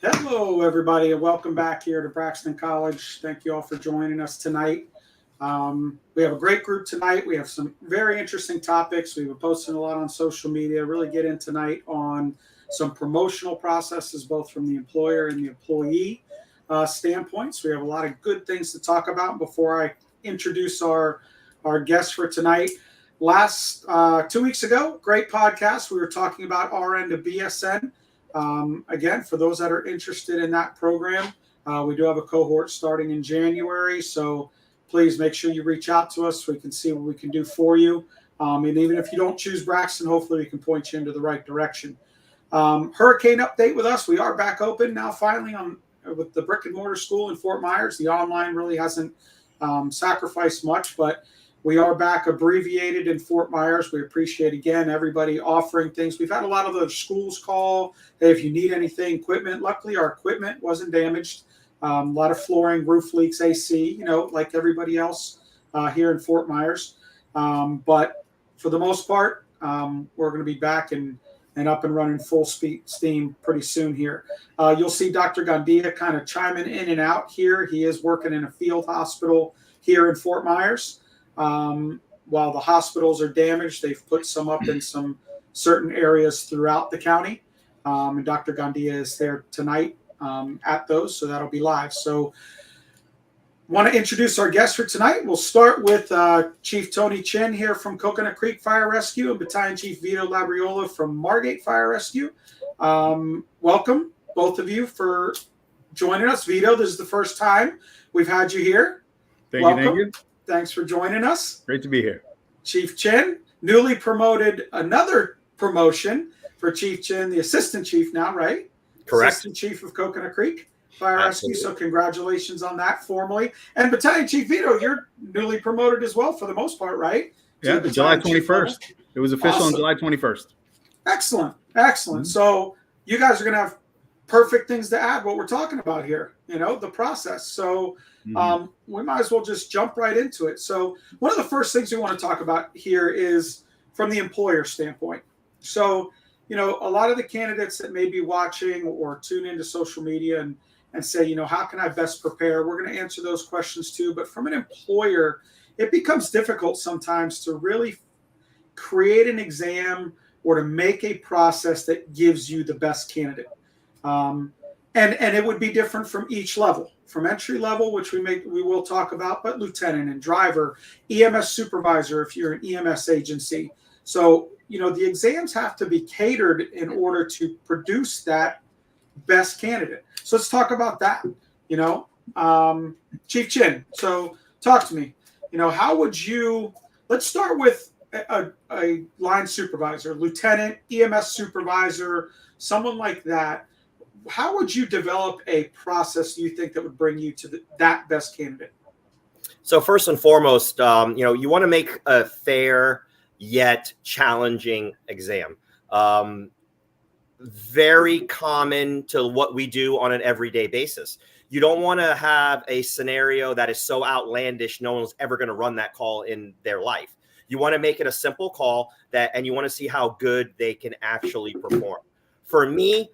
Hello, everybody, and welcome back here to Braxton College. Thank you all for joining us tonight. We have a great group tonight. We have some very interesting topics. We've been posting a lot on social media. Really get in tonight on some promotional processes, both from the employer and the employee standpoints. We have a lot of good things to talk about. Before I introduce our guests for tonight, last 2 weeks ago, great podcast. We were talking about RN to BSN. Again, for those that are interested in that program, we do have a cohort starting in January. So please make sure you reach out to us so we can see what we can do for you. And even if you don't choose Braxton, hopefully we can point you into the right direction. Hurricane update with us. We are back open now finally with the brick and mortar school in Fort Myers. The online really hasn't sacrificed much, but we are back abbreviated in Fort Myers. We appreciate, again, everybody offering things. We've had a lot of the schools call, hey, if you need anything, equipment. Luckily, our equipment wasn't damaged. A lot of flooring, roof leaks, AC, like everybody else here in Fort Myers. But for the most part, we're going to be back and up and running full steam pretty soon here. You'll see Dr. Gandia kind of chiming in and out here. He is working in a field hospital here in Fort Myers. While the hospitals are damaged, they've put some up in some certain areas throughout the county. And Dr. Gandia is there tonight at those, so that'll be live. So want to introduce our guests for tonight. We'll start with Chief Tony Chin here from Coconut Creek Fire Rescue and Battalion Chief Vito Labriola from Margate Fire Rescue. Welcome, both of you, for joining us. Vito, this is the first time we've had you here. Thank you. Thanks for joining us. Great to be here. Chief Chin, newly promoted, another promotion for Chief Chin, the Assistant Chief now, right? Correct. Assistant Chief of Coconut Creek Fire Rescue. So congratulations on that formally. And Battalion Chief Vito, you're newly promoted as well for the most part, right? Yeah, July 21st. It was official on July 21st. Excellent. Mm-hmm. So you guys are going to have perfect things to add what we're talking about here, the process. So we might as well just jump right into it. So one of the first things we want to talk about here is from the employer standpoint. So, a lot of the candidates that may be watching or tune into social media and say, how can I best prepare? We're going to answer those questions too. But from an employer, it becomes difficult sometimes to really create an exam or to make a process that gives you the best candidate. And it would be different from each level, from entry level, which we will talk about, but lieutenant and driver, EMS supervisor, if you're an EMS agency. So, the exams have to be catered in order to produce that best candidate. So let's talk about that, Chief Chin. So talk to me, how would let's start with a line supervisor, lieutenant, EMS supervisor, someone like that. How would you develop a process, do you think, that would bring you to that best candidate? So first and foremost, you want to make a fair yet challenging exam. Very common to what we do on an everyday basis. You don't want to have a scenario that is so outlandish no one's ever going to run that call in their life. You want to make it a simple call and you want to see how good they can actually perform. For me,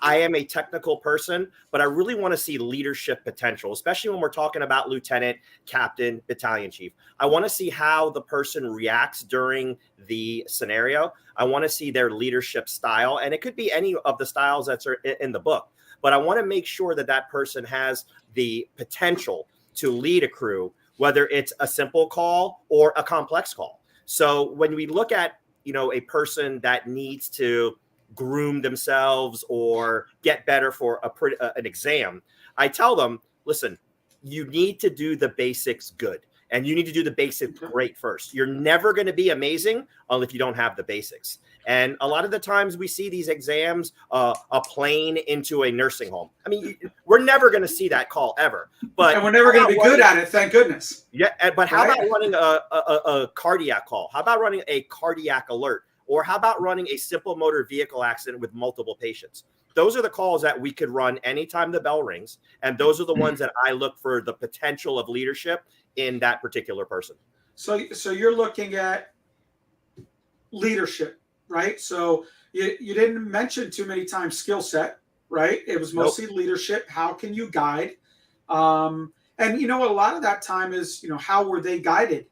I am a technical person, but I really want to see leadership potential, especially when we're talking about lieutenant, captain, battalion chief. I want to see how the person reacts during the scenario. I want to see their leadership style, and it could be any of the styles that's in the book. But I want to make sure that that person has the potential to lead a crew, whether it's a simple call or a complex call. So when we look at, a person that needs to groom themselves or get better for an exam, I tell them, listen, you need to do the basics good and you need to do the basics great first. You're never going to be amazing if you don't have the basics. And a lot of the times we see these exams, a plane into a nursing home. I mean, we're never going to see that call ever. And we're never going to be good at it, thank goodness. Yeah, but how about running a cardiac call? How about running a cardiac alert? Or how about running a simple motor vehicle accident with multiple patients? Those are the calls that we could run anytime the bell rings. And those are the ones that I look for the potential of leadership in that particular person. So you're looking at leadership, right? So you didn't mention too many times skill set, right? It was mostly leadership. How can you guide? And a lot of that time is, how were they guided?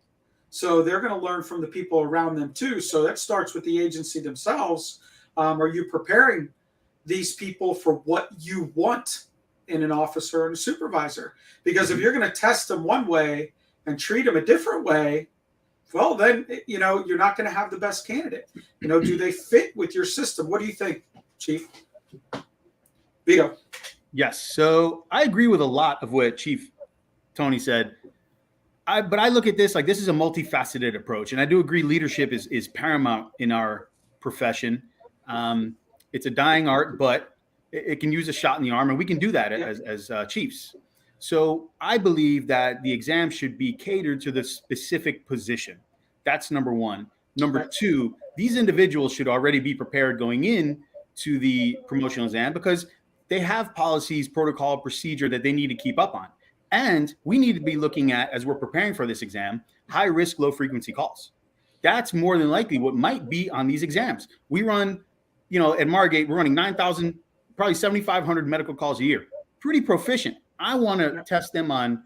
So they're going to learn from the people around them too. So that starts with the agency themselves. Are you preparing these people for what you want in an officer and a supervisor? Because if you're going to test them one way and treat them a different way, well, then, you're not going to have the best candidate. Do they fit with your system? What do you think, Chief? Vito. Yes. So I agree with a lot of what Chief Tony said. But I look at this like this is a multifaceted approach. And I do agree leadership is paramount in our profession. It's a dying art, but it can use a shot in the arm. And we can do that as chiefs. So I believe that the exam should be catered to the specific position. That's number one. Number two, these individuals should already be prepared going in to the promotional exam because they have policies, protocol, procedure that they need to keep up on. And we need to be looking at, as we're preparing for this exam, high risk, low frequency calls. That's more than likely what might be on these exams. We run, at Margate, we're running 9,000, probably 7,500 medical calls a year. Pretty proficient. I want to test them on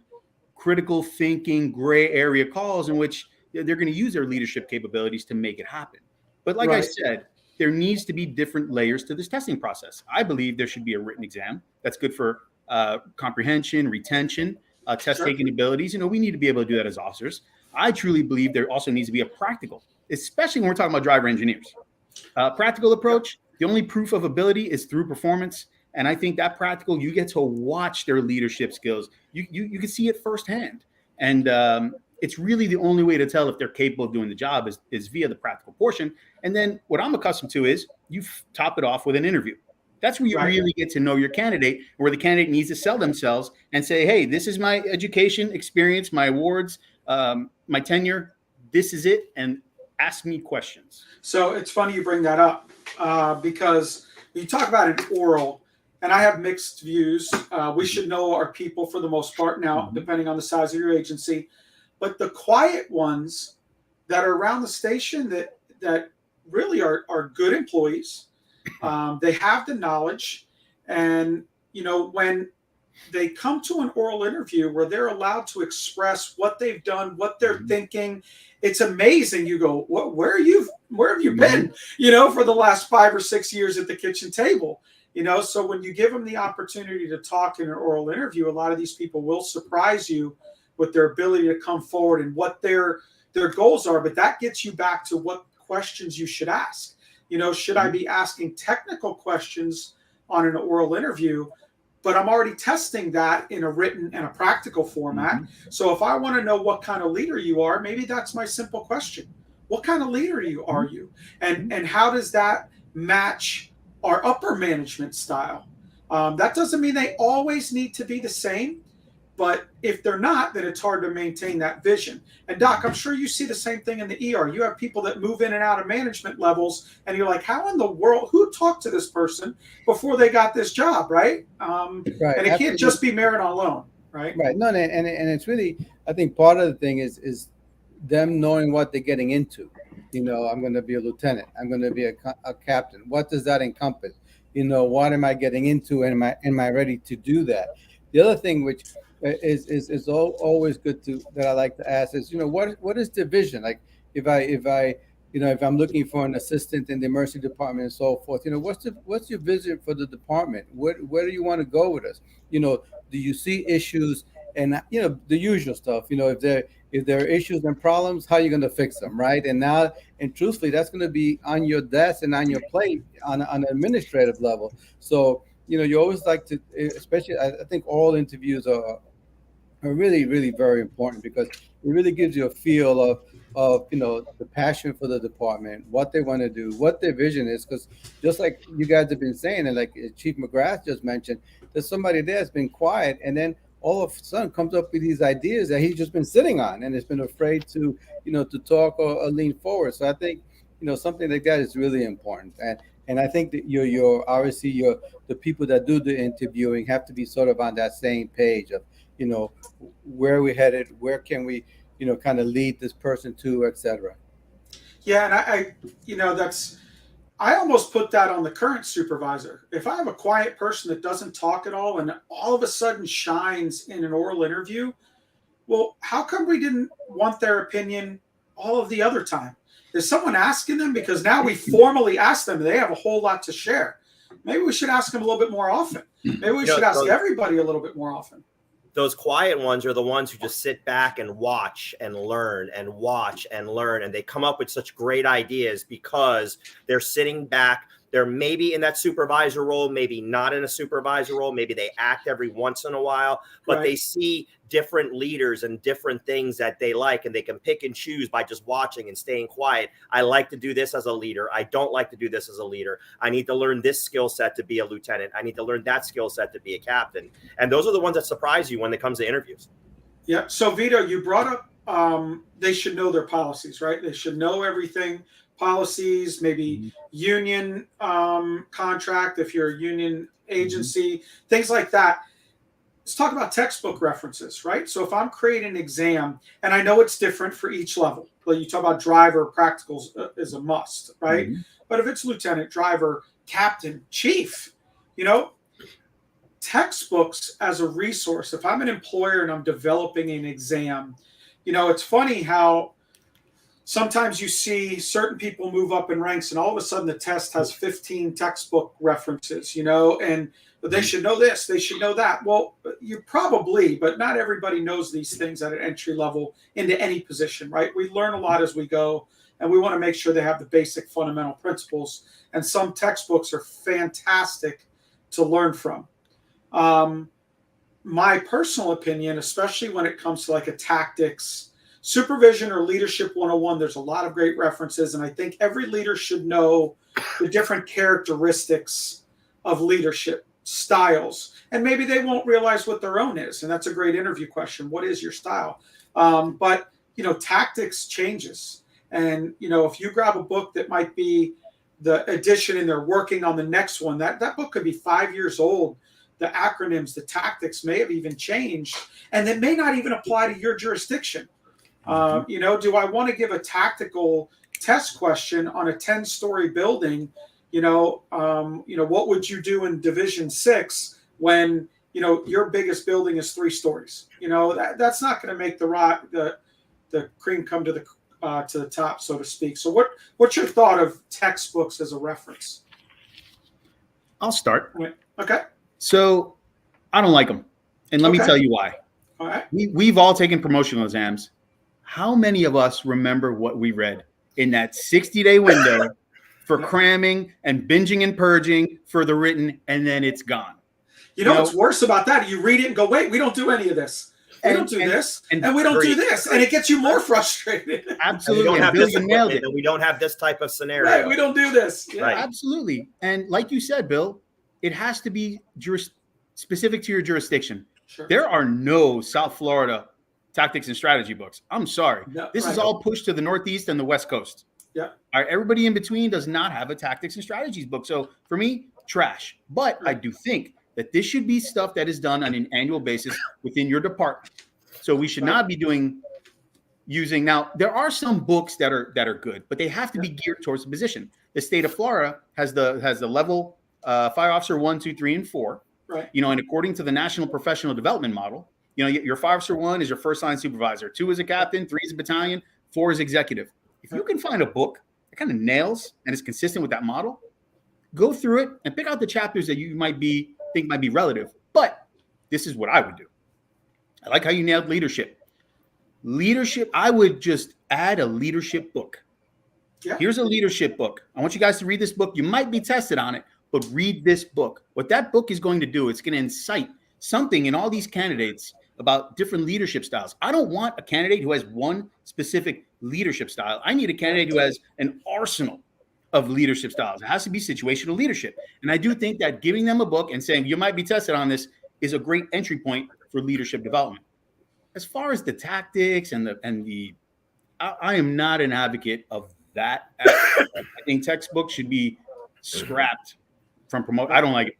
critical thinking, gray area calls in which they're going to use their leadership capabilities to make it happen. But like I said, there needs to be different layers to this testing process. I believe there should be a written exam that's good for comprehension, retention, test taking abilities. We need to be able to do that as officers. I truly believe there also needs to be a practical, especially when we're talking about driver engineers. Practical approach, the only proof of ability is through performance. And I think that practical, you get to watch their leadership skills. You can see it firsthand. And it's really the only way to tell if they're capable of doing the job is via the practical portion. And then what I'm accustomed to is you top it off with an interview. That's where you really get to know your candidate, where the candidate needs to sell themselves and say, hey, this is my education, experience, my awards, my tenure. This is it. And ask me questions. So it's funny you bring that up because you talk about an oral, and I have mixed views. We should know our people for the most part now, depending on the size of your agency. But the quiet ones that are around the station that really are good employees, they have the knowledge. And, when they come to an oral interview where they're allowed to express what they've done, what they're thinking, it's amazing. You go, where have you been, for the last 5 or 6 years at the kitchen table? So when you give them the opportunity to talk in an oral interview, a lot of these people will surprise you with their ability to come forward and what their goals are. But that gets you back to what questions you should ask. Should I be asking technical questions on an oral interview? But I'm already testing that in a written and a practical format. So if I want to know what kind of leader you are, maybe that's my simple question. What kind of leader are you? And how does that match our upper management style? That doesn't mean they always need to be the same, but if they're not, then it's hard to maintain that vision. And Doc, I'm sure you see the same thing in the ER. You have people that move in and out of management levels, and you're like, how in the world, who talked to this person before they got this job, right? And it can't just be merit on loan, right? Right. No, and it's really, I think part of the thing is them knowing what they're getting into. I'm going to be a lieutenant. I'm going to be a captain. What does that encompass? What am I getting into? And am I ready to do that? The other thing, which is always good that I like to ask is, what is the vision? Like if I'm looking for an assistant in the emergency department and so forth, what's your vision for the department? Where do you want to go with us? Do you see issues and the usual stuff? If there are issues and problems, how are you going to fix them, right? And truthfully, that's going to be on your desk and on your plate on an administrative level. So you always like to, especially I think oral interviews are really, really very important because it really gives you a feel of the passion for the department, what they want to do, what their vision is. Because just like you guys have been saying, and like Chief McGrath just mentioned, there's somebody there that's been quiet, and then all of a sudden comes up with these ideas that he's just been sitting on and has been afraid to to talk or lean forward. So I think something like that is really important. And I think that you're obviously the people that do the interviewing have to be sort of on that same page of where we headed, where can we kind of lead this person to, etc. Yeah, and I that's I almost put that on the current supervisor. If I have a quiet person that doesn't talk at all and all of a sudden shines in an oral interview, well, how come we didn't want their opinion all of the other time? Is someone asking them? Because now we formally ask them, they have a whole lot to share. Maybe we should ask them a little bit more often. Maybe we should ask everybody a little bit more often. Those quiet ones are the ones who just sit back and watch and learn and watch and learn. And they come up with such great ideas because they're sitting back. They're maybe in that supervisor role, maybe not in a supervisor role. Maybe they act every once in a while, but they see different leaders and different things that they like, and they can pick and choose by just watching and staying quiet. I like to do this as a leader. I don't like to do this as a leader. I need to learn this skill set to be a lieutenant. I need to learn that skill set to be a captain. And those are the ones that surprise you when it comes to interviews. Yeah. So Vito, you brought up they should know their policies, right? They should know everything. Policies, maybe union contract, if you're a union agency, things like that. Let's talk about textbook references, right? So if I'm creating an exam, and I know it's different for each level, like you talk about driver, practicals is a must, right? But if it's lieutenant, driver, captain, chief, textbooks as a resource, if I'm an employer and I'm developing an exam, it's funny how sometimes you see certain people move up in ranks and all of a sudden the test has 15 textbook references, and they should know this, they should know that. Well, you probably, but not everybody knows these things at an entry level into any position, right? We learn a lot as we go, and we want to make sure they have the basic fundamental principles. And some textbooks are fantastic to learn from. My personal opinion, especially when it comes to like a tactics, supervision, or leadership 101, there's a lot of great references. And I think every leader should know the different characteristics of leadership styles. And maybe they won't realize what their own is. And that's a great interview question. What is your style? But tactics changes. And, if you grab a book that might be the edition and they're working on the next one, that book could be 5 years old. The acronyms, the tactics may have even changed, and they may not even apply to your jurisdiction. Do I want to give a tactical test question on a 10-story building? What would you do in Division 6 when, your biggest building is 3 stories? That's not going to make the cream come to the top, so to speak. So what's your thought of textbooks as a reference? I'll start. Okay. So I don't like them. And let me tell you why. All right. We've all taken promotional exams. How many of us remember what we read in that 60-day window for cramming and binging and purging for the written, and then it's gone? What's worse about that? You read it and go, wait, we don't do any of this. We don't do this, and we don't do this. And it gets you more frustrated. Absolutely. We don't have Bill, this you nailed it. and we don't have this type of scenario. Right, we don't do this. Yeah. Right. Absolutely. And like you said, Bill, it has to be specific to your jurisdiction. Sure. There are no South Florida tactics and strategy books. I'm sorry. No, this is all pushed to the Northeast and the West Coast. Yeah. All right. Everybody in between does not have a tactics and strategies book. So for me, trash. But I do think that this should be stuff that is done on an annual basis within your department. So we should not be using. Now, there are some books that are good, but they have to be geared towards the position. The state of Florida has the level Fire Officer 1, 2, 3, and 4. Right. And according to the National Professional Development Model, your Fire Officer 1 is your first line supervisor, 2 is a captain, 3 is a battalion, 4 is executive. If you can find a book that kind of nails and is consistent with that model, go through it and pick out the chapters that you think might be relative. But this is what I would do. I like how you nailed leadership. Leadership, I would just add a leadership book. Yeah. Here's a leadership book. I want you guys to read this book. You might be tested on it, but read this book. What that book is going to do, it's going to incite something in all these candidates about different leadership styles. I don't want a candidate who has one specific leadership style. I need a candidate who has an arsenal of leadership styles. It has to be situational leadership. And I do think that giving them a book and saying, you might be tested on this, is a great entry point for leadership development. As far as the tactics I am not an advocate of that. I think textbooks should be scrapped from promote. I don't like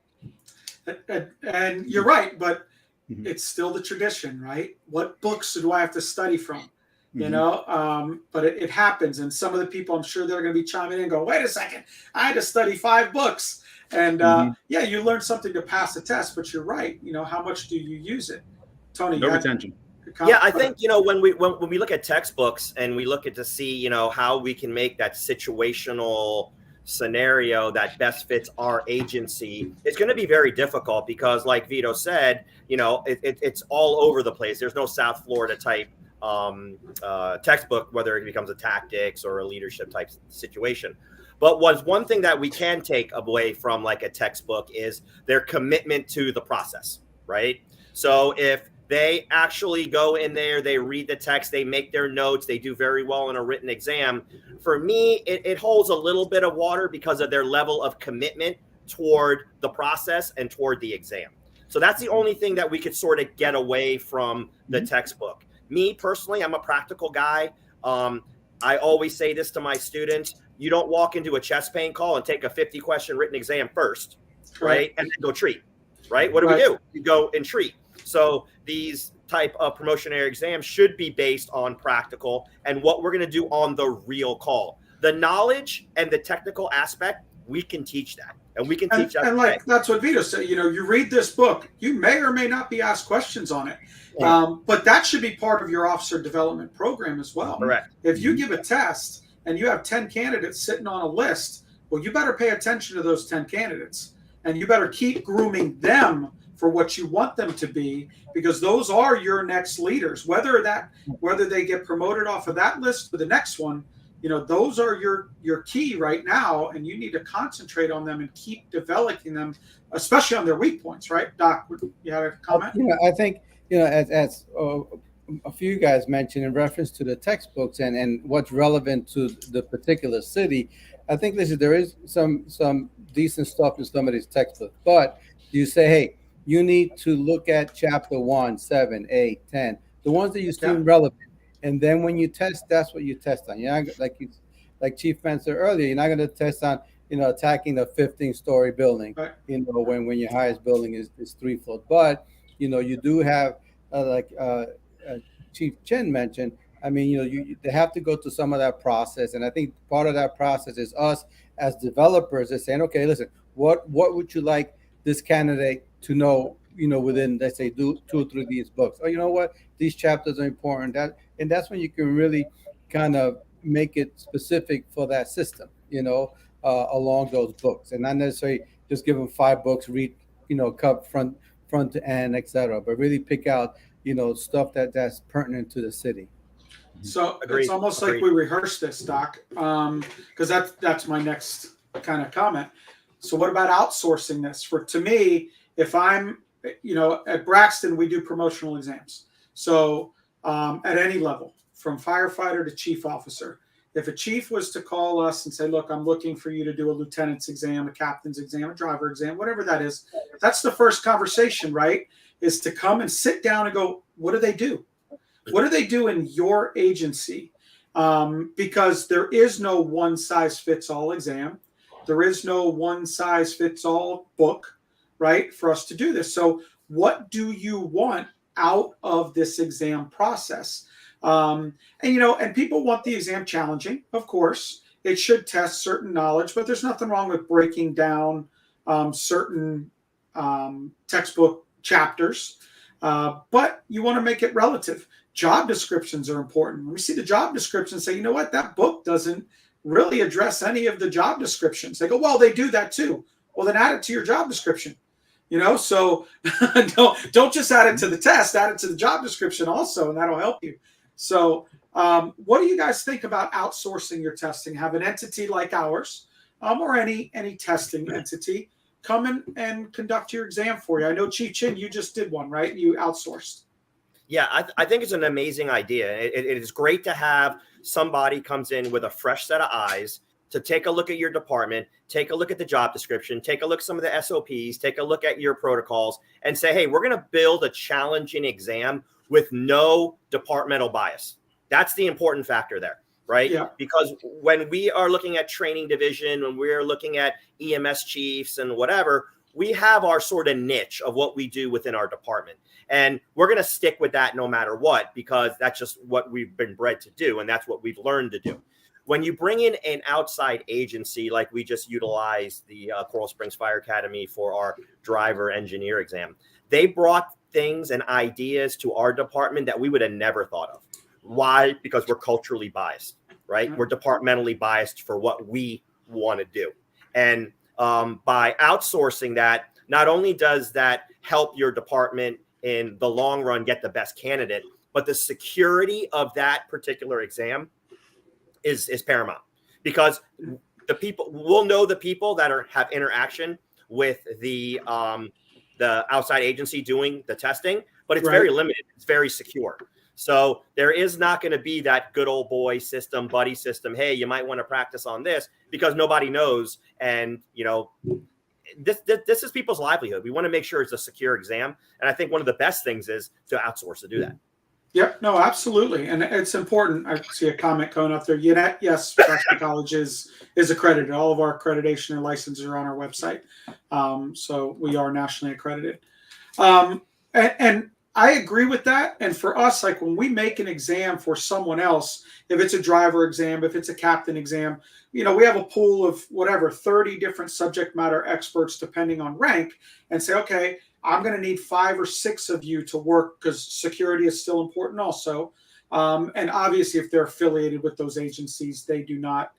it. And you're right, but it's still the tradition, right? What books do I have to study from? you know, but it happens. And some of the people, I'm sure they're going to be chiming in and go, wait a second, I had to study 5 books. And yeah, you learn something to pass a test, but you're right. You know, how much do you use it? Tony, No retention. Yeah, I think, you know, when we look at textbooks and we look at to see, you know, how we can make that situational scenario that best fits our agency, it's going to be very difficult because, like Vito said, you know, it's all over the place. There's no South Florida type textbook, whether it becomes a tactics or a leadership type situation. But one thing that we can take away from like a textbook is their commitment to the process, right? So if they actually go in there, they read the text, they make their notes, they do very well in a written exam. For me, it holds a little bit of water because of their level of commitment toward the process and toward the exam. So that's the only thing that we could sort of get away from the textbook. Me personally, I'm a practical guy. I always say this to my students: you don't walk into a chest pain call and take a 50-question written exam first, right? And then go treat, right? What do we do? You go and treat. So these type of promotionary exams should be based on practical and what we're going to do on the real call. The knowledge and the technical aspect, we can teach that. And we can teach that. And like, that's what Vito said, you know, you read this book, you may or may not be asked questions on it. But that should be part of your officer development program as well. Correct. If you give a test and you have 10 candidates sitting on a list, well, you better pay attention to those 10 candidates and you better keep grooming them for what you want them to be, because those are your next leaders. Whether they get promoted off of that list to the next one, you know, those are your key right now, and you need to concentrate on them and keep developing them, especially on their weak points, right? Doc, you had a comment? You know, I think, you know, as a few guys mentioned in reference to the textbooks and what's relevant to the particular city, I think there is some decent stuff in some of these textbooks, but you say, hey, you need to look at chapter 1, 7, 8, 10, the ones that you seem relevant. And then when you test, that's what you test on. You're not, like Chief mentioned earlier, you're not going to test on, you know, attacking a 15-story building, you know, when your highest building is 3 floors. But, you know, you do have, Chief Chen mentioned, I mean, you know, they have to go through some of that process. And I think part of that process is us as developers is saying, okay, listen, what would you like this candidate to know, you know, within, let's say, 2 or 3 of these books? Oh, you know what? These chapters are important. And that's when you can really kind of make it specific for that system, you know, along those books. And not necessarily just give them 5 books, read, you know, front to end, etc. But really pick out, you know, stuff that's pertinent to the city. So it's almost like we rehearsed this, Doc, because that's my next kind of comment. So what about outsourcing this? To me, if I'm, you know, at Braxton, we do promotional exams. So at any level, from firefighter to chief officer, if a chief was to call us and say, look, I'm looking for you to do a lieutenant's exam, a captain's exam, a driver exam, whatever that is, that's the first conversation, right? Is to come and sit down and go, what do they do? What do they do in your agency? Because there is no one size fits all exam. There is no one size fits all book, right, for us to do this. So what do you want out of this exam process? And, you know, and people want the exam challenging, of course. It should test certain knowledge, but there's nothing wrong with breaking down certain textbook chapters. But you want to make it relative. Job descriptions are important. When we see the job description, say, you know what, that book doesn't really address any of the job descriptions. They go, well, they do that too. Well, then add it to your job description. You know, so don't just add it to the test, add it to the job description also, and that'll help you. So what do you guys think about outsourcing your testing? Have an entity like ours or any testing entity come in and conduct your exam for you. I know, Chief Chin, you just did one, right? You outsourced. Yeah, I think it's an amazing idea. It is great to have somebody comes in with a fresh set of eyes to take a look at your department, take a look at the job description, take a look at some of the SOPs, take a look at your protocols, and say, hey, we're going to build a challenging exam with no departmental bias. That's the important factor there, right? Yeah. Because when we are looking at training division, when we're looking at EMS chiefs and whatever, we have our sort of niche of what we do within our department. And we're going to stick with that no matter what, because that's just what we've been bred to do. And that's what we've learned to do. When you bring in an outside agency, like we just utilized the Coral Springs Fire Academy for our driver engineer exam, they brought things and ideas to our department that we would have never thought of. Why? Because we're culturally biased, right? We're departmentally biased for what we want to do. And by outsourcing that, not only does that help your department in the long run get the best candidate, but the security of that particular exam is paramount, because the people will know the people that have interaction with the outside agency doing the testing, but it's very limited. It's very secure. So there is not going to be that good old boy system, buddy system. Hey, you might want to practice on this, because nobody knows. And, you know, this is people's livelihood. We want to make sure it's a secure exam. And I think one of the best things is to outsource to do that. Yep. No, absolutely. And it's important. I see a comment going up there. Yes, Braxton College is accredited. All of our accreditation and licenses are on our website. So we are nationally accredited. And I agree with that. And for us, like when we make an exam for someone else, if it's a driver exam, if it's a captain exam, you know, we have a pool of whatever, 30 different subject matter experts, depending on rank, and say, okay, I'm going to need 5 or 6 of you to work, because security is still important also. And obviously, if they're affiliated with those agencies, they do not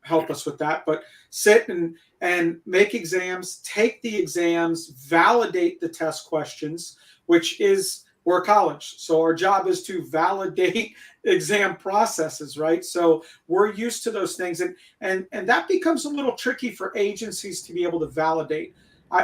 help us with that. But sit and make exams, take the exams, validate the test questions, which is, we're a college. So our job is to validate exam processes, right? So we're used to those things. And that becomes a little tricky for agencies to be able to validate.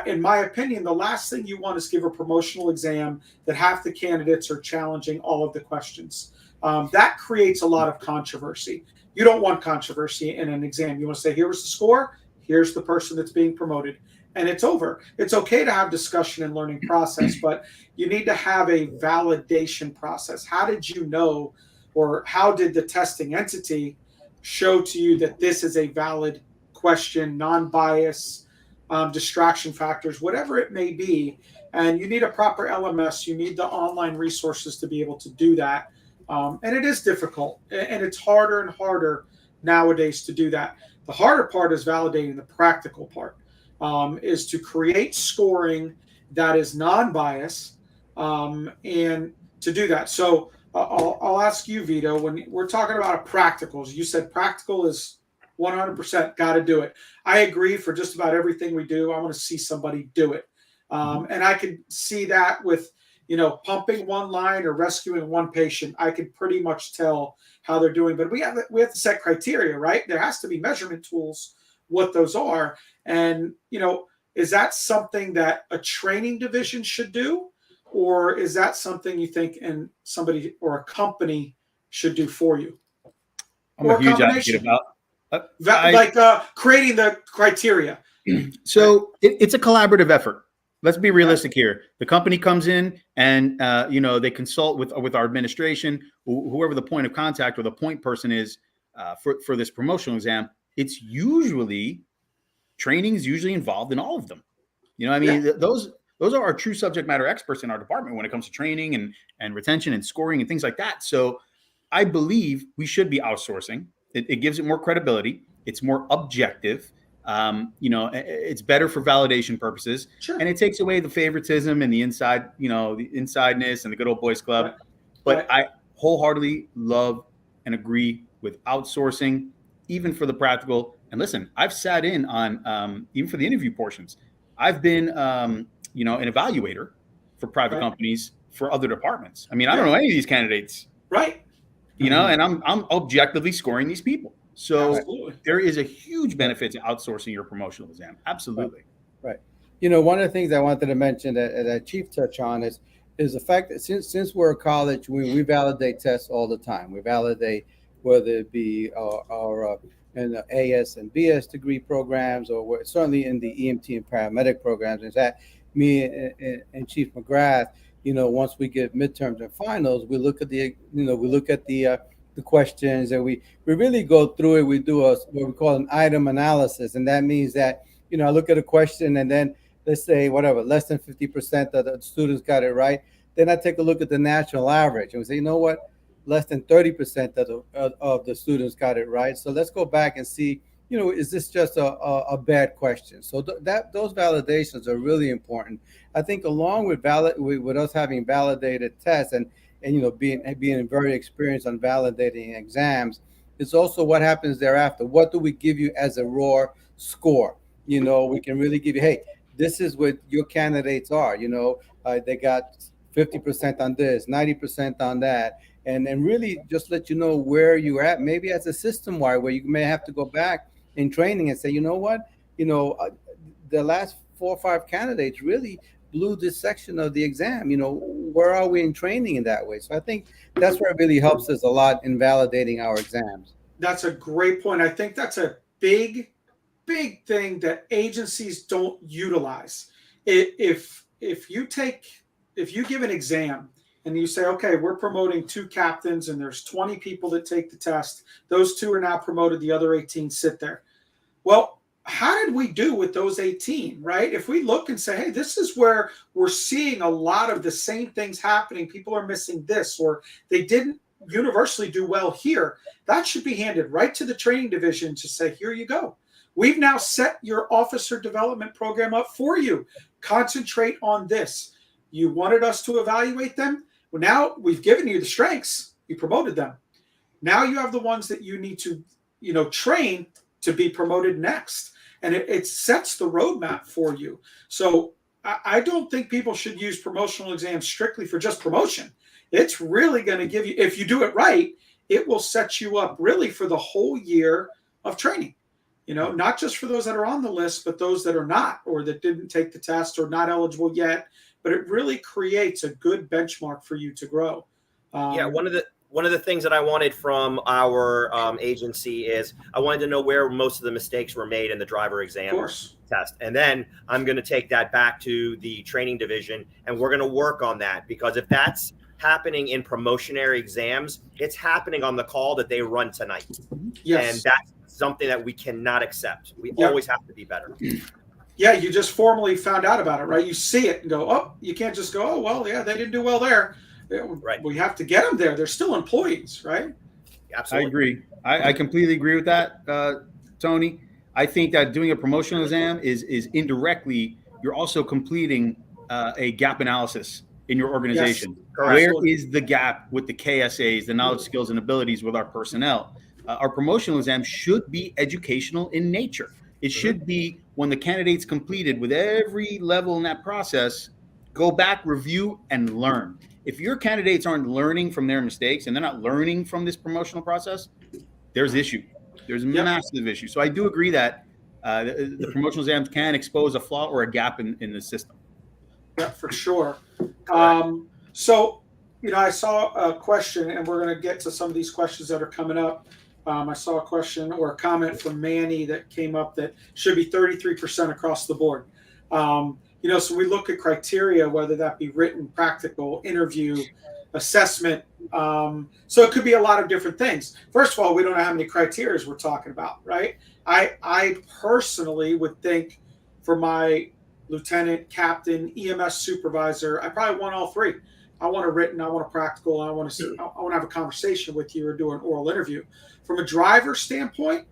In my opinion, the last thing you want is give a promotional exam that half the candidates are challenging all of the questions. That creates a lot of controversy. You don't want controversy in an exam. You want to say, here's the score, here's the person that's being promoted, and it's over. It's okay to have discussion and learning process, but you need to have a validation process. How did you know, or how did the testing entity show to you that this is a valid question, non-bias, distraction factors, whatever it may be? And you need a proper LMS. You need the online resources to be able to do that. And it is difficult, and it's harder and harder nowadays to do that. The harder part is validating the practical part, is to create scoring that is non-bias, and to do that. So I'll ask you, Vito, when we're talking about practicals, you said practical is 100% got to do it. I agree. For just about everything we do, I want to see somebody do it. And I can see that with, you know, pumping one line or rescuing one patient. I could pretty much tell how they're doing, but we have to set criteria, right? There has to be measurement tools, what those are. And, you know, is that something that a training division should do? Or is that something you think and somebody or a company should do for you? I'm a huge advocate about creating the criteria. So it's a collaborative effort. Let's be realistic here. The company comes in and, you know, they consult with our administration, whoever the point of contact or the point person is for this promotional exam. It's usually training is usually involved in all of them. You know, I mean, those are our true subject matter experts in our department when it comes to training and retention and scoring and things like that. So I believe we should be outsourcing. It gives it more credibility. It's more objective. You know, it's better for validation purposes, and it takes away the favoritism and the inside, you know, the insideness and the good old boys club. But I wholeheartedly love and agree with outsourcing, even for the practical. And listen, I've sat in on, even for the interview portions, I've been, you know, an evaluator for private companies for other departments. I mean, I don't know any of these candidates. Right. You know, and I'm objectively scoring these people. So there is a huge benefit to outsourcing your promotional exam. Absolutely. Right. You know, one of the things I wanted to mention that Chief touched on is the fact that since we're a college, we validate tests all the time. We validate whether it be our in the AS and BS degree programs, or we're certainly in the EMT and paramedic programs. In fact, me and Chief McGrath, you know, once we get midterms and finals, we look at the questions, and we really go through it. We do what we call an item analysis, and that means that, you know, I look at a question, and then let's say whatever, less than 50% of the students got it right. Then I take a look at the national average and we say, you know what, less than 30% of the students got it right. So let's go back and see, is this just a bad question? So those validations are really important. I think along with with us having validated tests and being very experienced on validating exams, it's also what happens thereafter. What do we give you as a raw score? We can really give you, hey, this is what your candidates are. They got 50% on this, 90% on that, and really just let you know where you're at. Maybe as a system wide, where you may have to go back in training and say, you know what, the last 4 or 5 candidates really blew this section of the exam. Where are we in training in that way? So I think that's where it really helps us a lot in validating our exams. That's a great point. I think that's a big thing that agencies don't utilize. If you give an exam and you say, okay, we're promoting 2 captains and there's 20 people that take the test, those 2 are now promoted, the other 18 sit there. Well, how did we do with those 18, right? If we look and say, hey, this is where we're seeing a lot of the same things happening, people are missing this, or they didn't universally do well here, that should be handed right to the training division to say, here you go. We've now set your officer development program up for you. Concentrate on this. You wanted us to evaluate them. Well, now we've given you the strengths. You promoted them. Now you have the ones that you need to, train to be promoted next. And it sets the roadmap for you. So I don't think people should use promotional exams strictly for just promotion. It's really going to give you, if you do it right, it will set you up really for the whole year of training. Not just for those that are on the list, but those that are not, or that didn't take the test or not eligible yet. But it really creates a good benchmark for you to grow. One of the things that I wanted from our agency is I wanted to know where most of the mistakes were made in the driver exam test. And then I'm going to take that back to the training division and we're going to work on that, because if that's happening in promotionary exams, it's happening on the call that they run tonight. Yes. And that's something that we cannot accept. We always have to be better. Yeah, you just formally found out about it, right? You see it and go, oh, you can't just go, oh, well, yeah, they didn't do well there. Right. We have to get them there. They're still employees, right? Absolutely. I agree. I completely agree with that, Tony. I think that doing a promotional exam is indirectly, you're also completing a gap analysis in your organization. Yes. Where is the gap with the KSAs, the knowledge, skills, and abilities with our personnel? Our promotional exam should be educational in nature. It should be when the candidate's completed with every level in that process, go back, review, and learn. If your candidates aren't learning from their mistakes and they're not learning from this promotional process, there's issue. There's a massive issue. So I do agree that the promotional exams can expose a flaw or a gap in the system. Yeah, for sure. So, I saw a question, and we're going to get to some of these questions that are coming up. I saw a question or a comment from Manny that came up that should be 33% across the board. So we look at criteria, whether that be written, practical, interview, assessment. So it could be a lot of different things. First of all, we don't know how many criteria we're talking about, right? I personally would think for my lieutenant, captain, EMS supervisor, I probably want all 3. I want a written, I want a practical, and I want to have a conversation with you or do an oral interview. From a driver standpoint,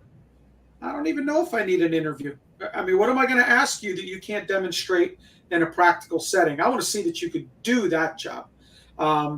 I don't even know if I need an interview. I mean, what am I going to ask you that you can't demonstrate in a practical setting? I want to see that you could do that job.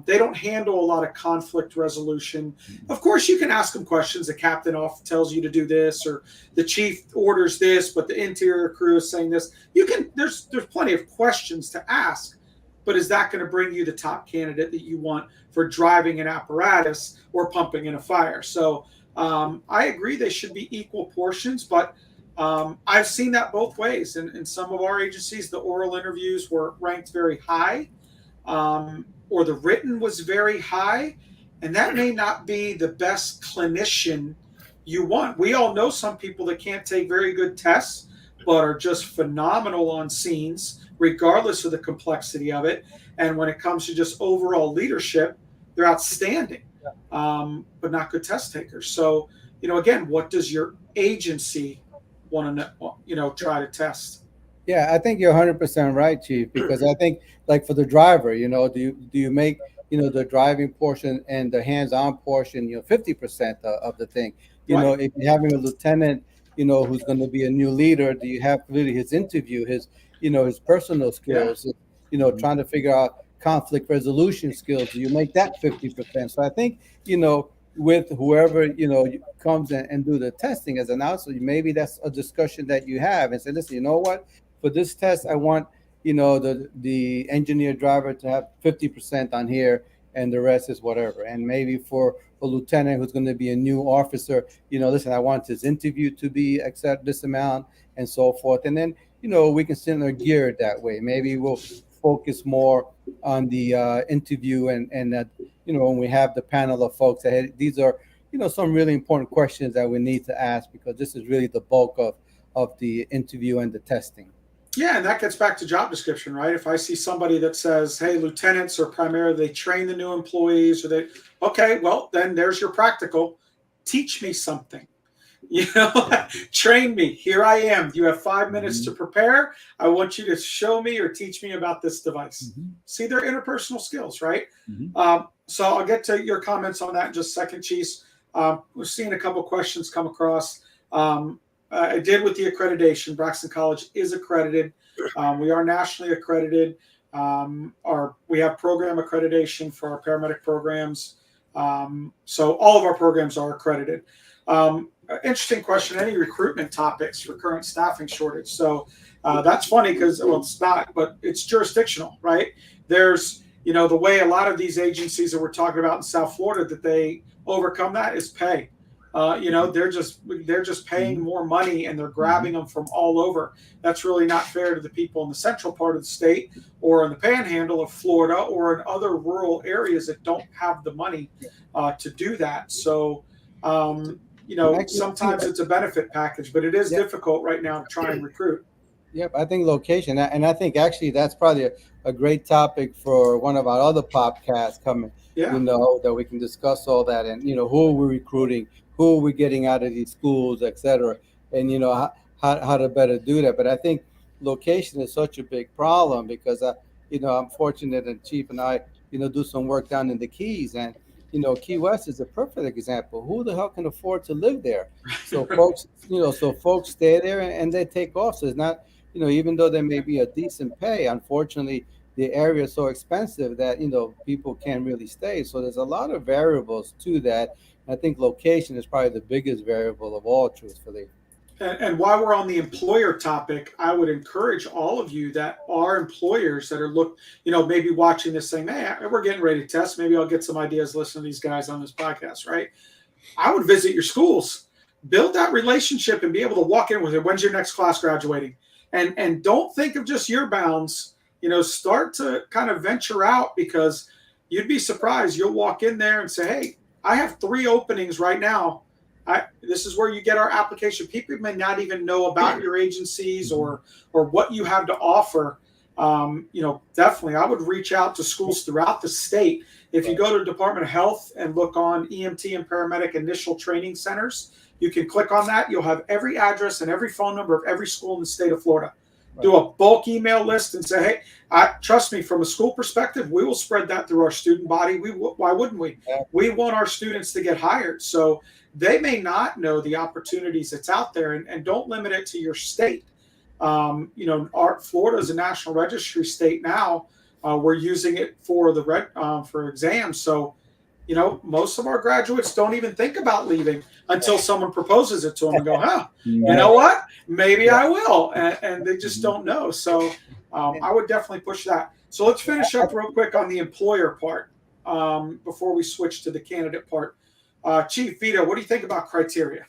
They don't handle a lot of conflict resolution. Of course, you can ask them questions. The captain often tells you to do this, or the chief orders this, but the interior crew is saying this. There's plenty of questions to ask, but is that going to bring you the top candidate that you want for driving an apparatus or pumping in a fire? So I agree they should be equal portions, but I've seen that both ways. In some of our agencies, the oral interviews were ranked very high, or the written was very high, and that may not be the best clinician you want. We all know some people that can't take very good tests, but are just phenomenal on scenes, regardless of the complexity of it. And when it comes to just overall leadership, they're outstanding, but not good test takers. So, again, what does your agency want to, try to test? Yeah, I think you're 100% right, Chief, because I think like for the driver, do you make, the driving portion and the hands-on portion, 50% of the thing. Right. If you're having a lieutenant, who's going to be a new leader, do you have really his interview, his personal Yeah. skills, trying to figure out conflict resolution skills, do you make that 50%? So I think, with whoever, comes and do the testing as an outsider, maybe that's a discussion that you have and say, listen, you know what? For this test, I want the engineer driver to have 50% on here, and the rest is whatever. And maybe for a lieutenant who's going to be a new officer, listen, I want his interview to be accept this amount and so forth. And then we can send gear it that way. Maybe we'll focus more on the interview and that when we have the panel of folks ahead, these are some really important questions that we need to ask, because this is really the bulk of the interview and the testing. Yeah, and that gets back to job description, right? If I see somebody that says, hey, lieutenants are primarily, they train the new employees, or they, okay, well, then there's your practical. Teach me something. Train me. Here I am. You have 5 minutes to prepare. I want you to show me or teach me about this device. See, they're interpersonal skills, right? So I'll get to your comments on that in just a second, Chiefs. We're seeing a couple questions come across. I did with the accreditation. Braxton College is accredited. We are nationally accredited. We have program accreditation for our paramedic programs. So all of our programs are accredited. Interesting question. Any recruitment topics for current staffing shortage? So that's funny because, well, it's not, but it's jurisdictional, right? There's, the way a lot of these agencies that we're talking about in South Florida, that they overcome that is pay. They're just paying more money, and they're grabbing them from all over. That's really not fair to the people in the central part of the state, or in the panhandle of Florida, or in other rural areas that don't have the money to do that. So, sometimes it's a benefit package, but it is difficult right now to try and recruit. Yep, I think location, and I think actually that's probably a great topic for one of our other podcasts coming. That we can discuss all that, and who are we recruiting, who are we getting out of these schools, et cetera, and how to better do that. But I think location is such a big problem, because I'm fortunate, and Chief and I do some work down in the Keys, and Key West is a perfect example. Who the hell can afford to live there? So folks stay there and they take off. So it's not, even though there may be a decent pay, unfortunately the area is so expensive that people can't really stay. So there's a lot of variables to that. I think location is probably the biggest variable of all, truthfully. And while we're on the employer topic, I would encourage all of you that are employers that are maybe watching this saying, hey, we're getting ready to test. Maybe I'll get some ideas listening to these guys on this podcast, right? I would visit your schools, build that relationship, and be able to walk in with it. When's your next class graduating? And don't think of just your bounds, start to kind of venture out, because you'd be surprised. You'll walk in there and say, hey, I have 3 openings right now. This is where you get our application. People may not even know about your agencies or what you have to offer. Definitely, I would reach out to schools throughout the state. If you go to Department of Health and look on EMT and paramedic initial training centers, you can click on that. You'll have every address and every phone number of every school in the state of Florida. Right. Do a bulk email list and say, hey, trust me, from a school perspective, we will spread that through our student body. Why wouldn't we? Yeah. We want our students to get hired. So they may not know the opportunities that's out there, and don't limit it to your state. Florida is a national registry state now. We're using it for for exams. So, most of our graduates don't even think about leaving until someone proposes it to them and go, you know what? Maybe I will. And they just don't know. So I would definitely push that. So let's finish up real quick on the employer part before we switch to the candidate part. Chief Vito, what do you think about criteria,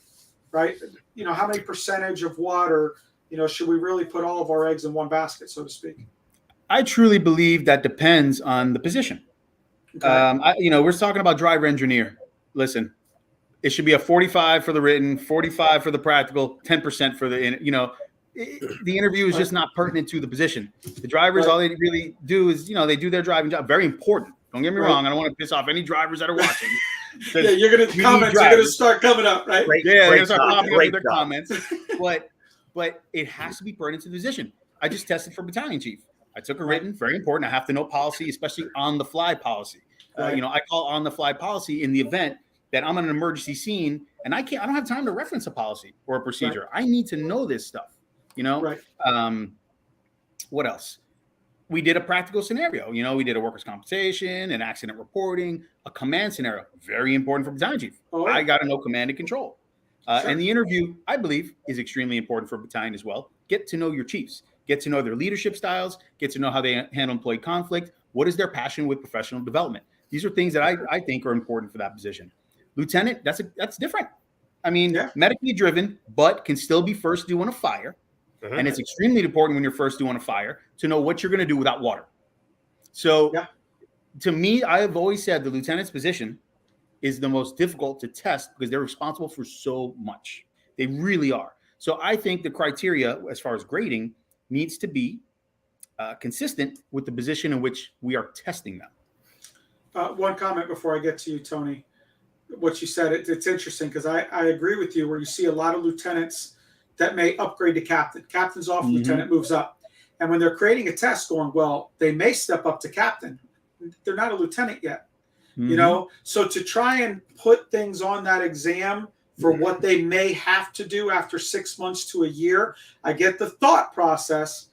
right? How many percentage of what, or, should we really put all of our eggs in one basket, so to speak? I truly believe that depends on the position. Okay. We're talking about driver engineer. Listen, it should be a 45 for the written, 45 for the practical, 10% for the, the interview is just not pertinent to the position. The drivers, all they really do is, they do their driving job. Very important. Don't get me wrong. I don't want to piss off any drivers that are watching. Yeah, you're going to comments. You're going to start coming up, right? They're going to start popping up with their comments. But it has to be pertinent to the position. I just tested for battalion chief. I took a written, very important. I have to know policy, especially on the fly policy. Right. I call on the fly policy in the event that I'm on an emergency scene and I don't have time to reference a policy or a procedure. I need to know this stuff, Right. What else? We did a practical scenario. We did a workers' compensation, an accident reporting, a command scenario. Very important for battalion chief. Oh, yeah. I got to know command and control. Sure. And the interview, I believe, is extremely important for battalion as well. Get to know your chiefs. Get to know their leadership styles. Get to know how they handle employee conflict. What is their passion with professional development? These are things that I think are important for that position. Lieutenant, that's different. I mean, medically driven, but can still be first due on a fire. And it's extremely important when you're first due on a fire to know what you're going to do without water. So to me, I have always said the lieutenant's position is the most difficult to test because they're responsible for so much. They really are. So I think the criteria as far as grading needs to be consistent with the position in which we are testing them. One comment before I get to you, Tony. What you said, it's interesting because I agree with you where you see a lot of lieutenants that may upgrade to captain. Captain's off, lieutenant moves up. And when they're creating a test going, well, they may step up to captain. They're not a lieutenant yet. So to try and put things on that exam for what they may have to do after 6 months to a year, I get the thought process,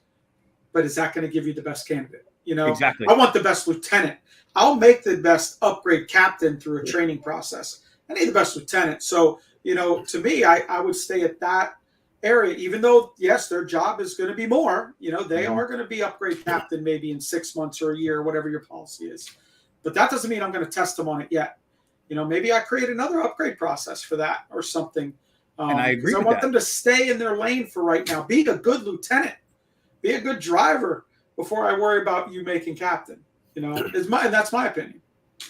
but is that going to give you the best candidate? Exactly. I want the best lieutenant. I'll make the best upgrade captain through a training process. I need the best lieutenant. So, to me, I would stay at that area, even though, yes, their job is going to be more, they are going to be upgrade captain maybe in 6 months or a year, whatever your policy is. But that doesn't mean I'm going to test them on it yet. Maybe I create another upgrade process for that or something. And I agree I with want that. them to stay in their lane for right now. Be a good lieutenant. Be a good driver before I worry about you making captain. And that's my opinion.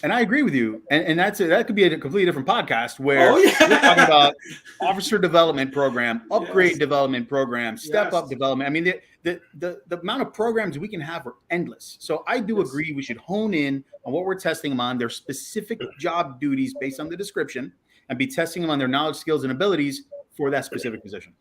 And I agree with you. And that could be a completely different podcast where we're talking about officer development program, upgrade development program, step up development. I mean, the amount of programs we can have are endless. So I do agree we should hone in on what we're testing them on, their specific job duties based on the description, and be testing them on their knowledge, skills, and abilities for that specific position.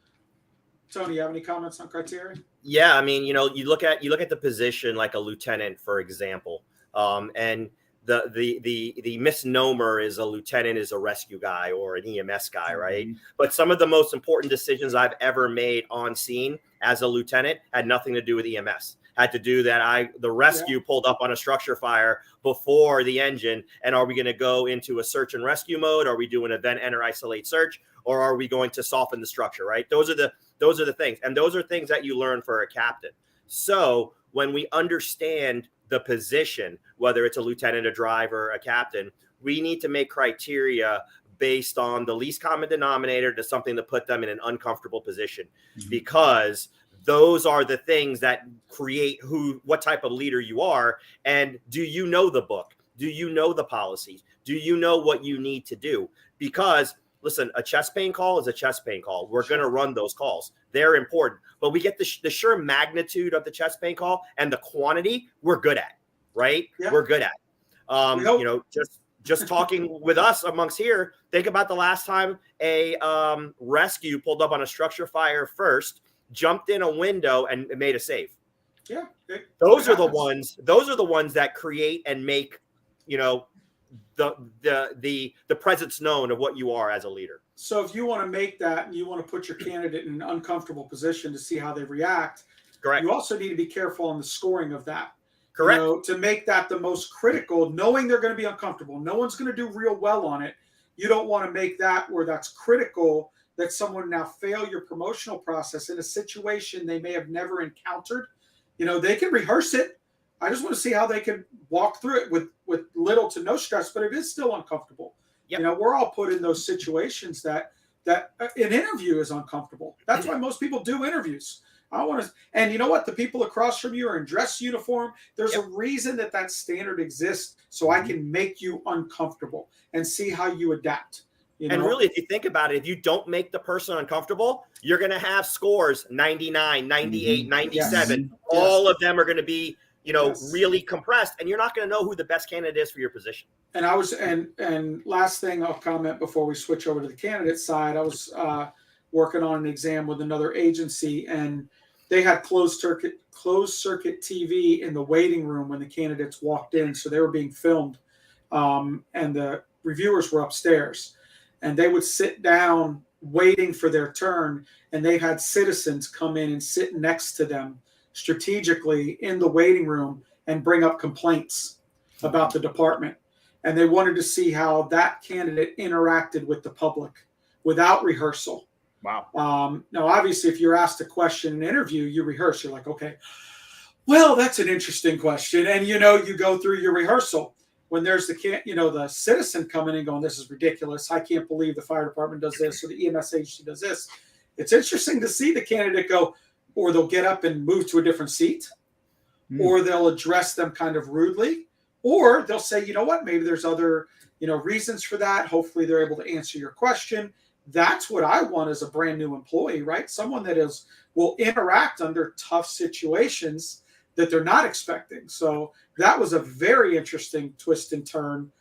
Tony, you have any comments on criteria? Yeah, I mean, you look at the position like a lieutenant, for example, and the misnomer is a lieutenant is a rescue guy or an EMS guy, right? But some of the most important decisions I've ever made on scene as a lieutenant had nothing to do with EMS. Had to do that the rescue pulled up on a structure fire before the engine, and are we going to go into a search and rescue mode? Are we doing event enter isolate search, or are we going to soften the structure? Right? Those are the things, and those are things that you learn for a captain. So when we understand the position, whether it's a lieutenant, a driver, a captain, we need to make criteria based on the least common denominator to something to put them in an uncomfortable position, because those are the things that create what type of leader you are. And do you know the book? Do you know the policies? Do you know what you need to do? Because listen, a chest pain call is a chest pain call. We're going to run those calls. They're important, but we get the sheer magnitude of the chest pain call and the quantity we're good at, right? Yeah. We're good at, just talking with us amongst here. Think about the last time a rescue pulled up on a structure fire first, jumped in a window and made a save. Yeah. Those are the ones that create and make, the presence known of what you are as a leader. So if you want to make that and you want to put your candidate in an uncomfortable position to see how they react, correct, you also need to be careful on the scoring of that. Correct. To make that the most critical, knowing they're going to be uncomfortable. No one's going to do real well on it. You don't want to make that where that's critical that someone now fail your promotional process in a situation they may have never encountered. They can rehearse it. I just want to see how they can walk through it with little to no stress, but it is still uncomfortable. Yep. We're all put in those situations that an interview is uncomfortable. That's why most people do interviews. And you know what? The people across from you are in dress uniform. There's a reason that standard exists, so I can make you uncomfortable and see how you adapt. And really, if you think about it, if you don't make the person uncomfortable, you're going to have scores 99, 98, 97. Yes. All of them are going to be, really compressed, and you're not going to know who the best candidate is for your position. And last thing I'll comment before we switch over to the candidate side, I was working on an exam with another agency, and they had closed circuit TV in the waiting room when the candidates walked in, so they were being filmed, and the reviewers were upstairs, and they would sit down waiting for their turn, and they had citizens come in and sit next to them strategically in the waiting room and bring up complaints about the department, and they wanted to see how that candidate interacted with the public without rehearsal. Wow. Now, obviously, if you're asked a question in an interview, you rehearse. You're like, okay, well, that's an interesting question. And, you go through your rehearsal. When there's the citizen coming in going, this is ridiculous. I can't believe the fire department does this or the EMS agency does this. It's interesting to see the candidate go, or they'll get up and move to a different seat, or they'll address them kind of rudely, or they'll say, you know what, maybe there's other, reasons for that. Hopefully they're able to answer your question. That's what I want as a brand new employee, right? Someone that will interact under tough situations that they're not expecting. So that was a very interesting twist and turn.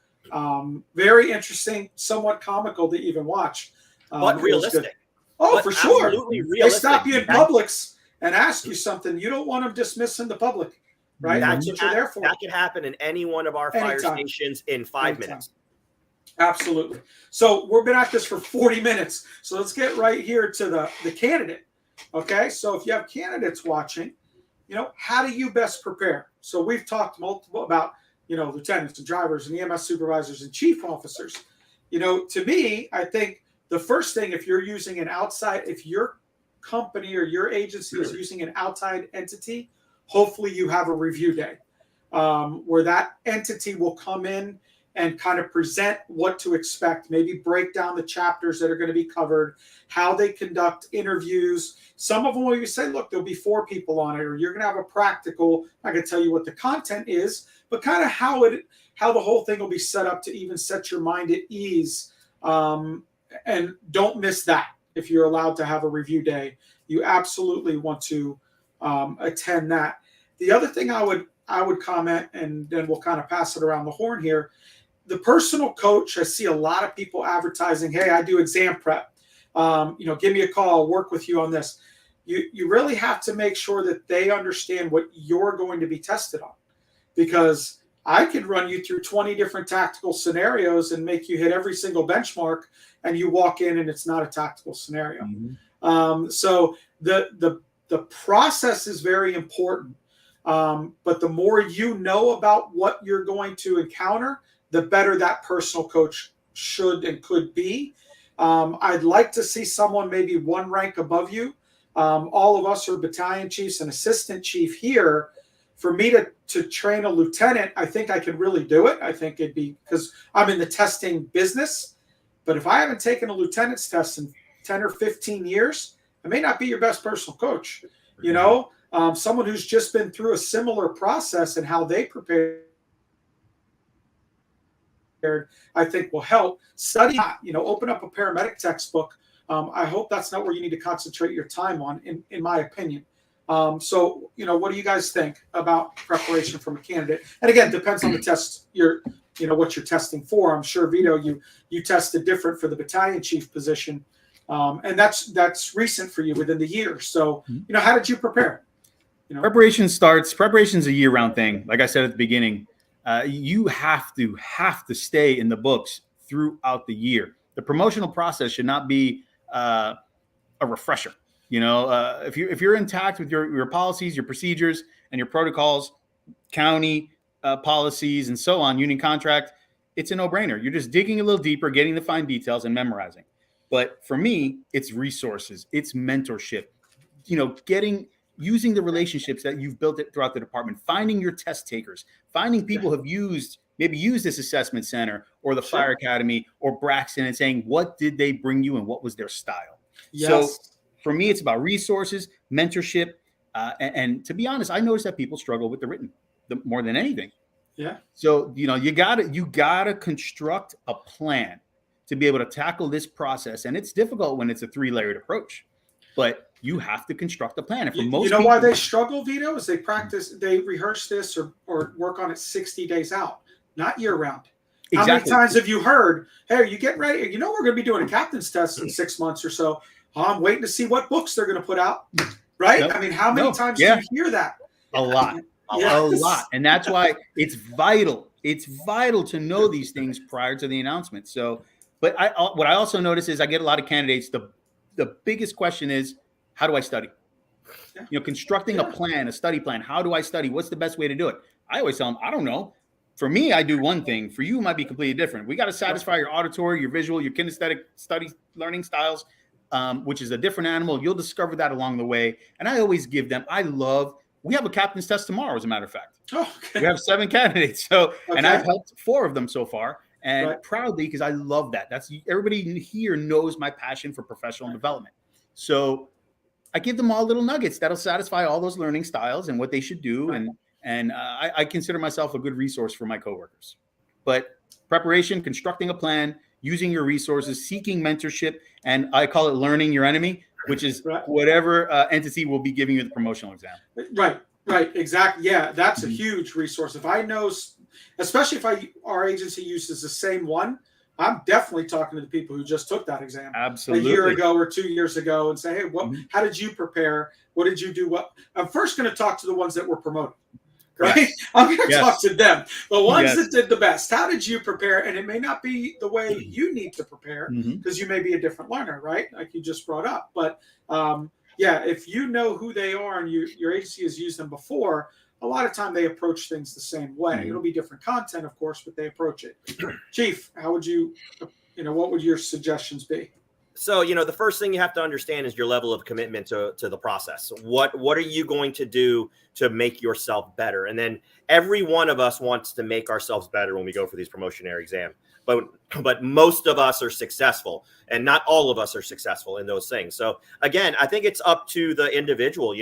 Very interesting, somewhat comical to even watch. But realistic. Oh, for sure. They stop you in Publix and ask you something. You don't want them dismissing the public, right? That's what you're there for. That can happen in any one of our fire stations in 5 minutes. Absolutely. So we've been at this for 40 minutes. So let's get right here to the candidate. Okay. So if you have candidates watching, how do you best prepare? So we've talked multiple about, lieutenants and drivers and EMS supervisors and chief officers. To me, I think the first thing, if you're using if your company or your agency is using an outside entity, hopefully you have a review day where that entity will come in and kind of present what to expect, maybe break down the chapters that are going to be covered, how they conduct interviews. Some of them will say, look, there'll be 4 people on it, or you're going to have a practical. I can tell you what the content is, but kind of how the whole thing will be set up to even set your mind at ease. And don't miss that. If you're allowed to have a review day, you absolutely want to attend that. The other thing I would comment, and then we'll kind of pass it around the horn here. The personal coach, I see a lot of people advertising, hey, I do exam prep. Give me a call, I'll work with you on this. You really have to make sure that they understand what you're going to be tested on. Because I could run you through 20 different tactical scenarios and make you hit every single benchmark, and you walk in and it's not a tactical scenario. Mm-hmm. So the process is very important. But the more you know about what you're going to encounter, the better that personal coach should and could be. I'd like to see someone maybe one rank above you. All of us are battalion chiefs and assistant chief here. For me to train a lieutenant, I think I could really do it. I think it'd be because I'm in the testing business. But if I haven't taken a lieutenant's test in 10 or 15 years, I may not be your best personal coach. Someone who's just been through a similar process and how they prepare, I think will help. Study, open up a paramedic textbook. I hope that's not where you need to concentrate your time on, in my opinion. So, what do you guys think about preparation from a candidate? And again, depends on the test what you're testing for. I'm sure, Vito, you tested different for the battalion chief position. And that's recent for you within the year. So, how did you prepare? Preparation's a year-round thing. Like I said at the beginning, you have to stay in the books throughout the year. The promotional process should not be a refresher. If you're intact with your policies, your procedures, and your protocols, county policies, and so on, union contract, it's a no-brainer. You're just digging a little deeper, getting the fine details, and memorizing. But for me, it's resources, it's mentorship, using the relationships that you've built throughout the department, finding your test takers, finding people who have used this assessment center or the fire academy or Braxton, and saying, what did they bring you and what was their style? Yes. So for me, it's about resources, mentorship. And to be honest, I noticed that people struggle with the written more than anything. Yeah. So, you gotta construct a plan to be able to tackle this process. And it's difficult when it's a 3-layered approach, but you have to construct a plan. And for most people, why they struggle, Vito, is they rehearse this or work on it 60 days out, not year round. Exactly. How many times have you heard, hey, are you getting ready? We're going to be doing a captain's test in 6 months or so. I'm waiting to see what books they're going to put out. right? Nope. I mean, how many times do you hear that? A lot. Yes. A lot. And that's why it's vital. It's vital to know these things prior to the announcement. So, but what I also notice is I get a lot of candidates. The biggest question is, how do I study? Yeah. Constructing a plan, a study plan. How do I study? What's the best way to do it? I always tell them, I don't know. For me, I do one thing. For you, it might be completely different. We got to satisfy your auditory, your visual, your kinesthetic study learning styles, which is a different animal. You'll discover that along the way. And I always give them, we have a captain's test tomorrow, as a matter of fact. Oh, okay. We have 7 candidates. So, and I've helped 4 of them so far, and proudly, because I love that. That's everybody here knows my passion for professional development. So I give them all little nuggets that'll satisfy all those learning styles and what they should do. And I consider myself a good resource for my coworkers. But preparation, constructing a plan, using your resources, seeking mentorship, and I call it learning your enemy, which is whatever entity will be giving you the promotional exam. Right, exactly. Yeah, that's a huge resource. If I know, especially if our agency uses the same one, I'm definitely talking to the people who just took that exam Absolutely. a year ago or 2 years ago and say, hey, how did you prepare? What did you do? I'm first going to talk to the ones that were promoted. Right? Yes. I'm going to talk to them. The ones that did the best. How did you prepare? And it may not be the way you need to prepare because you may be a different learner, right? Like you just brought up. But if you know who they are and your agency has used them before, a lot of time they approach things the same way. It'll be different content, of course, but they approach it. Chief, how would what would your suggestions be? So, the first thing you have to understand is your level of commitment to the process. What are you going to do to make yourself better? And then every one of us wants to make ourselves better when we go for these promotionary exams. But most of us are successful, and not all of us are successful in those things. So again, I think it's up to the individual,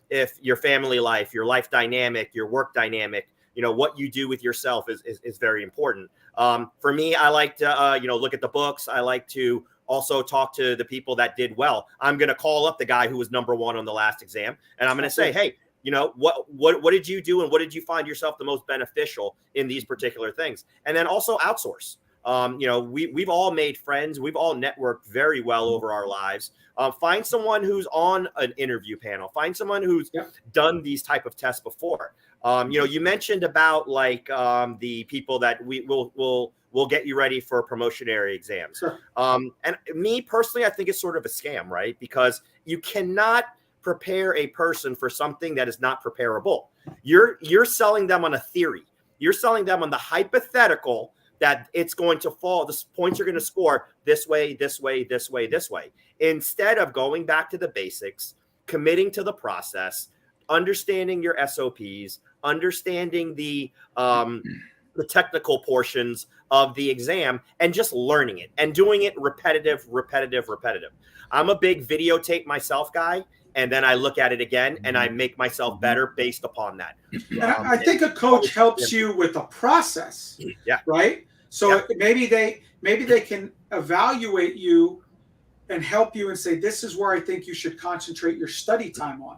if your family life, your life dynamic, your work dynamic, what you do with yourself is very important. For me, I like to, look at the books. I like to also talk to the people that did well. I'm going to call up the guy who was number 1 on the last exam, and I'm going to say, hey, what did you do, and what did you find yourself the most beneficial in these particular things? And then also outsource. We've all made friends. We've all networked very well over our lives. Find someone who's on an interview panel. Find someone who's done these type of tests before. You mentioned about the people that will get you ready for promotionary exams. Sure. And me personally, I think it's sort of a scam, right? Because you cannot prepare a person for something that is not preparable. You're selling them on a theory. You're selling them on the hypothetical that it's going to fall. The points are going to score this way, this way, this way, this way. Instead of going back to the basics, committing to the process, understanding your SOPs, understanding the technical portions of the exam, and just learning it and doing it repetitive. I'm a big videotape myself guy, and then I look at it again and I make myself better based upon that. And I think a coach helps you with a process. Yeah. Right. So maybe they can evaluate you and help you and say, this is where I think you should concentrate your study time on.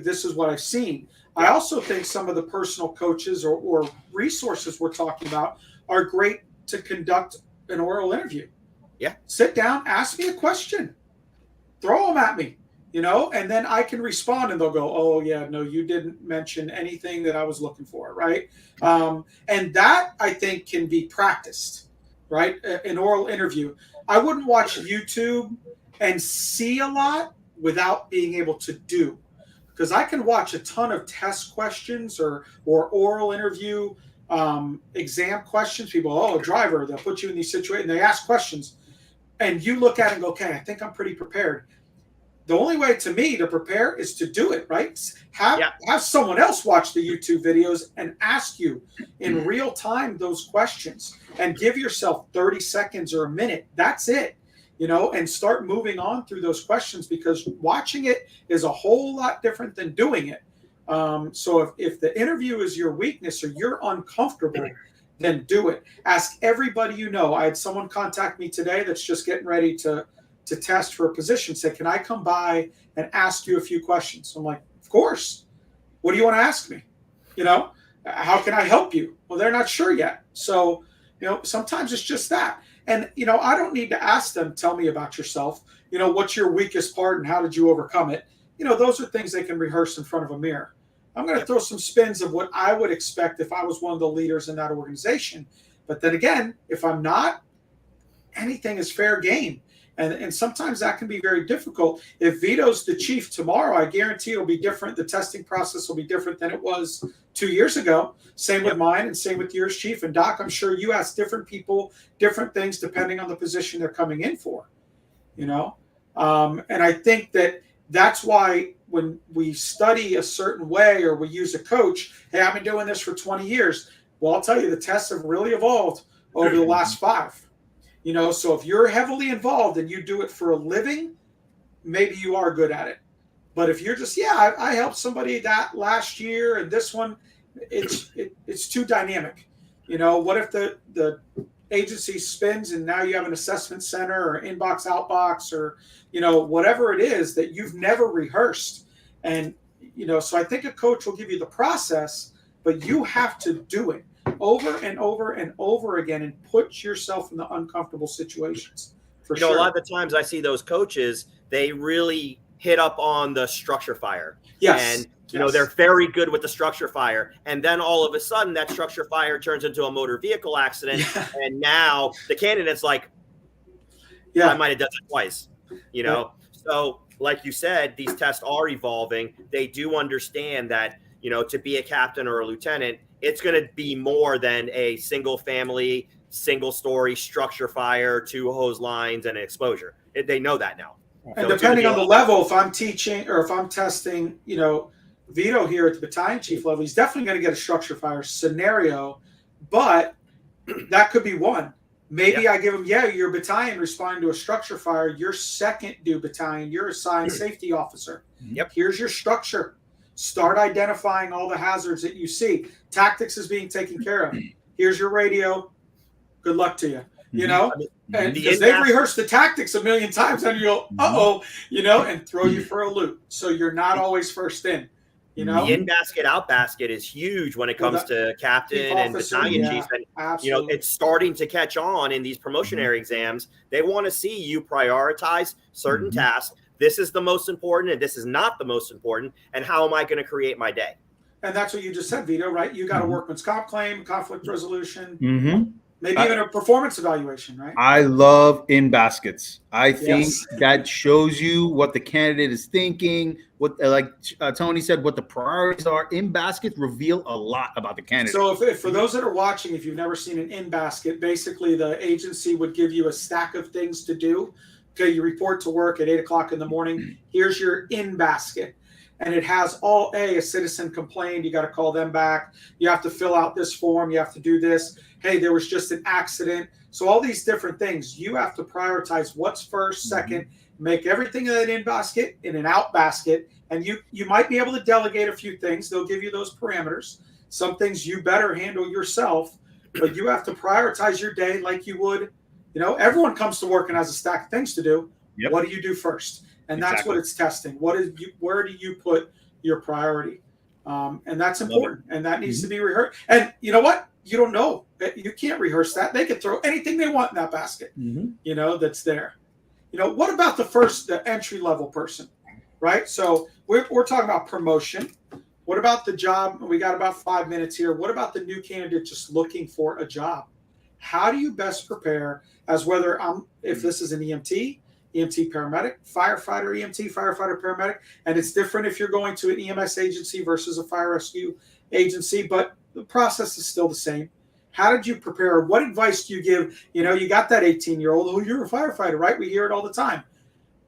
This is what I've seen. I also think some of the personal coaches or resources we're talking about are great to conduct an oral interview. Yeah. Sit down, ask me a question, throw them at me, and then I can respond and they'll go, oh yeah, no, you didn't mention anything that I was looking for. Right. And that I think can be practiced, right? An oral interview. I wouldn't watch YouTube and see a lot without being able to do. Because I can watch a ton of test questions or oral interview exam questions. People, driver, they'll put you in these situations, they ask questions. And you look at it and go, okay, I think I'm pretty prepared. The only way to me to prepare is to do it, right? Have someone else watch the YouTube videos and ask you in real time those questions and give yourself 30 seconds or a minute. That's it. And start moving on through those questions, because watching it is a whole lot different than doing it. So if the interview is your weakness or you're uncomfortable, then do it. Ask everybody you know. I had someone contact me today that's just getting ready to test for a position. Say, can I come by and ask you a few questions? I'm like, of course. What do you want to ask me? How can I help you? Well, they're not sure yet. So, sometimes it's just that. And, I don't need to ask them, tell me about yourself. What's your weakest part and how did you overcome it? those are things they can rehearse in front of a mirror. I'm going to throw some spins of what I would expect if I was one of the leaders in that organization. But then again, if I'm not, anything is fair game. And sometimes that can be very difficult. If Vito's the chief tomorrow, I guarantee it'll be different. The testing process will be different than it was 2 years ago. Same with mine and same with yours, Chief. And Doc, I'm sure you ask different people different things depending on the position they're coming in for, And I think that's why when we study a certain way or we use a coach, hey, I've been doing this for 20 years. Well, I'll tell you, the tests have really evolved over the last 5. So if you're heavily involved and you do it for a living, maybe you are good at it. But if you're just, I helped somebody that last year and this one, it's too dynamic. What if the agency spins and now you have an assessment center or inbox outbox or, whatever it is that you've never rehearsed. And, so I think a coach will give you the process, but you have to do it over and over and over again and put yourself in the uncomfortable situations. For sure. A lot of the times I see those coaches, they really hit up on the structure fire. Yes. And, they're very good with the structure fire. And then all of a sudden that structure fire turns into a motor vehicle accident. Yeah. And now the candidate's like, I might have done it twice, Right. So like you said, these tests are evolving. They do understand that, to be a captain or a lieutenant, it's going to be more than a single family, single story structure fire, 2 hose lines, and an exposure. They know that now. And so depending on the level, if I'm teaching or if I'm testing, Vito here at the battalion chief level, he's definitely going to get a structure fire scenario, but that could be one. Maybe I give him, your battalion responding to a structure fire, your 2nd due battalion, you're assigned safety officer. Yep. Here's your structure. Start identifying all the hazards that you see. Tactics is being taken care of. Here's your radio. Good luck to you. And because they've rehearsed the tactics a million times, and you'll and throw you for a loop. So you're not always first in. The in-basket, out-basket is huge when it comes to captain and battalion chiefs. And, it's starting to catch on in these promotionary exams. They want to see you prioritize certain tasks. This is the most important, and this is not the most important. And how am I going to create my day? And that's what you just said, Vito, right? You got a workman's comp claim, conflict resolution, maybe even a performance evaluation, right? I love in baskets. I think that shows you what the candidate is thinking, what, like Tony said, what the priorities are. In baskets reveal a lot about the candidate. So if for those that are watching, if you've never seen an in basket, basically the agency would give you a stack of things to do. Okay, you report to work at 8 o'clock in the morning. Here's your in basket. And it has all a citizen complained. You got to call them back. You have to fill out this form. You have to do this. Hey, there was just an accident. So all these different things, you have to prioritize what's first, second, make everything in an in basket, in an out basket. And you might be able to delegate a few things. They'll give you those parameters. Some things you better handle yourself, but you have to prioritize your day like you would. Everyone comes to work and has a stack of things to do. Yep. What do you do first? And that's what it's testing. Where do you put your priority? And that's important. And that needs to be rehearsed. And you know what? You don't know. You can't rehearse that. They can throw anything they want in that basket, that's there. What about the entry level person, right? So we're talking about promotion. What about the job? We got about 5 minutes here. What about the new candidate just looking for a job? How do you best prepare as whether if this is an EMT paramedic, firefighter, EMT, firefighter, paramedic, and it's different if you're going to an EMS agency versus a fire rescue agency, but the process is still the same. How did you prepare? What advice do you give? You got that 18-year-old, oh, you're a firefighter, right? We hear it all the time.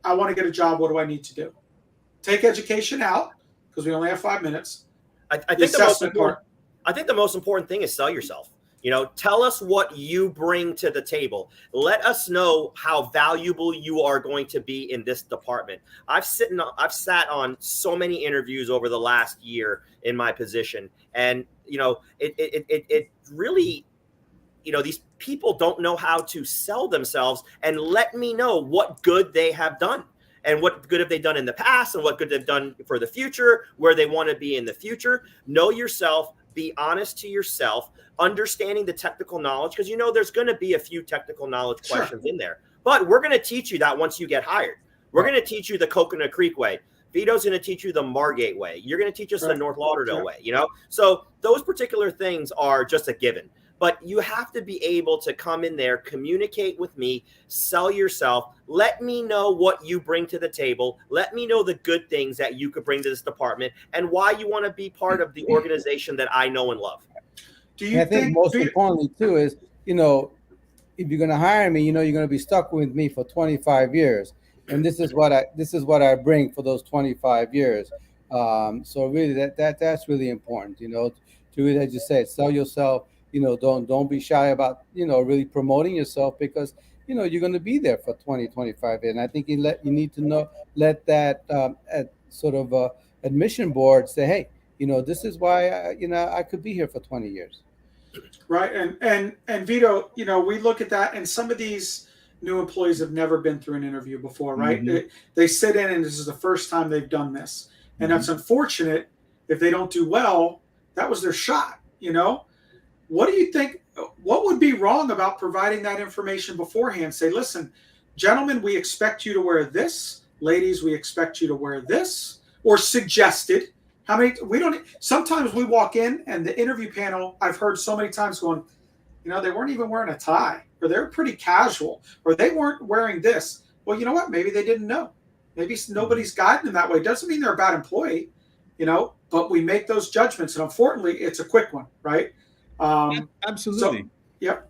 I want to get a job. What do I need to do? Take education out because we only have 5 minutes. I think the most important thing is sell yourself. Tell us what you bring to the table. Let us know how valuable you are going to be in this department. I've sat on so many interviews over the last year in my position, and it really, these people don't know how to sell themselves and let me know what good they have done. And what good have they done in the past and what good they've done for the future, where they want to be in the future. Know yourself, be honest to yourself, understanding the technical knowledge, because there's going to be a few technical knowledge questions in there. But we're going to teach you that once you get hired. We're going to teach you the Coconut Creek way. Vito's going to teach you the Margate way. You're going to teach us the Right. North Lauderdale Yeah. way, you know? So those particular things are just a given. But you have to be able to come in there, communicate with me, sell yourself. Let me know what you bring to the table. Let me know the good things that you could bring to this department and why you want to be part of the organization that I know and love. Do And you I think most Vito- importantly too is, you know, if you're going to hire me, you know, you're going to be stuck with me for 25 years. And this is what I bring for those 25 years. So really that's really important, you know, to really, as you said, sell yourself, you know, don't be shy about, you know, really promoting yourself because, you know, you're going to be there for 20, 25 years. And I think you need to know, let that admission board say, hey, you know, this is why, I could be here for 20 years. Right. And Vito, you know, we look at that, and some of these new employees have never been through an interview before, right? Mhm. They sit in, and this is the first time they've done this. And Mhm. that's unfortunate. If they don't do well, that was their shot, you know? What do you think? What would be wrong about providing that information beforehand? Say, listen, gentlemen, we expect you to wear this. Ladies, we expect you to wear this, or suggested. How many? We don't. Sometimes we walk in and the interview panel, I've heard so many times going, you know, they weren't even wearing a tie, or they're pretty casual, or they weren't wearing this. Well, you know what? Maybe they didn't know. Maybe nobody's guiding them that way. Doesn't mean they're a bad employee, you know. But we make those judgments, and unfortunately, it's a quick one, right? Absolutely. So, yep.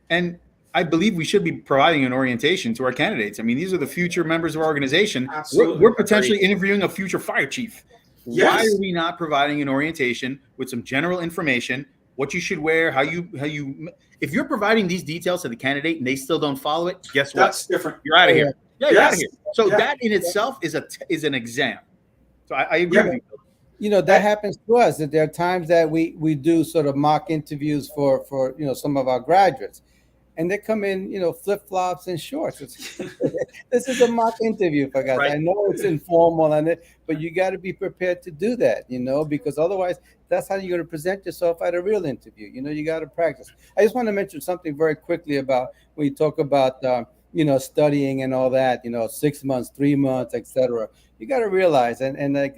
And I believe we should be providing an orientation to our candidates. I mean, these are the future members of our organization. Absolutely. We're potentially interviewing a future fire chief. Yes. Why are we not providing an orientation with some general information, what you should wear, how you, if you're providing these details to the candidate and they still don't follow it, guess what? That's different. You're out of here. Yeah, you're out of Yes. here. So Yeah. that in itself is an exam. So I agree Yeah. with you. You know, that happens to us, that there are times that we do sort of mock interviews for you know, some of our graduates, and they come in, you know, flip-flops and shorts. This is a mock interview, for guys. Right. I know it's informal, but you got to be prepared to do that, you know, because otherwise that's how you're going to present yourself at a real interview. You know, you got to practice. I just want to mention something very quickly about when you talk about you know, studying and all that, you know, 6 months, 3 months, etc. You got to realize, and like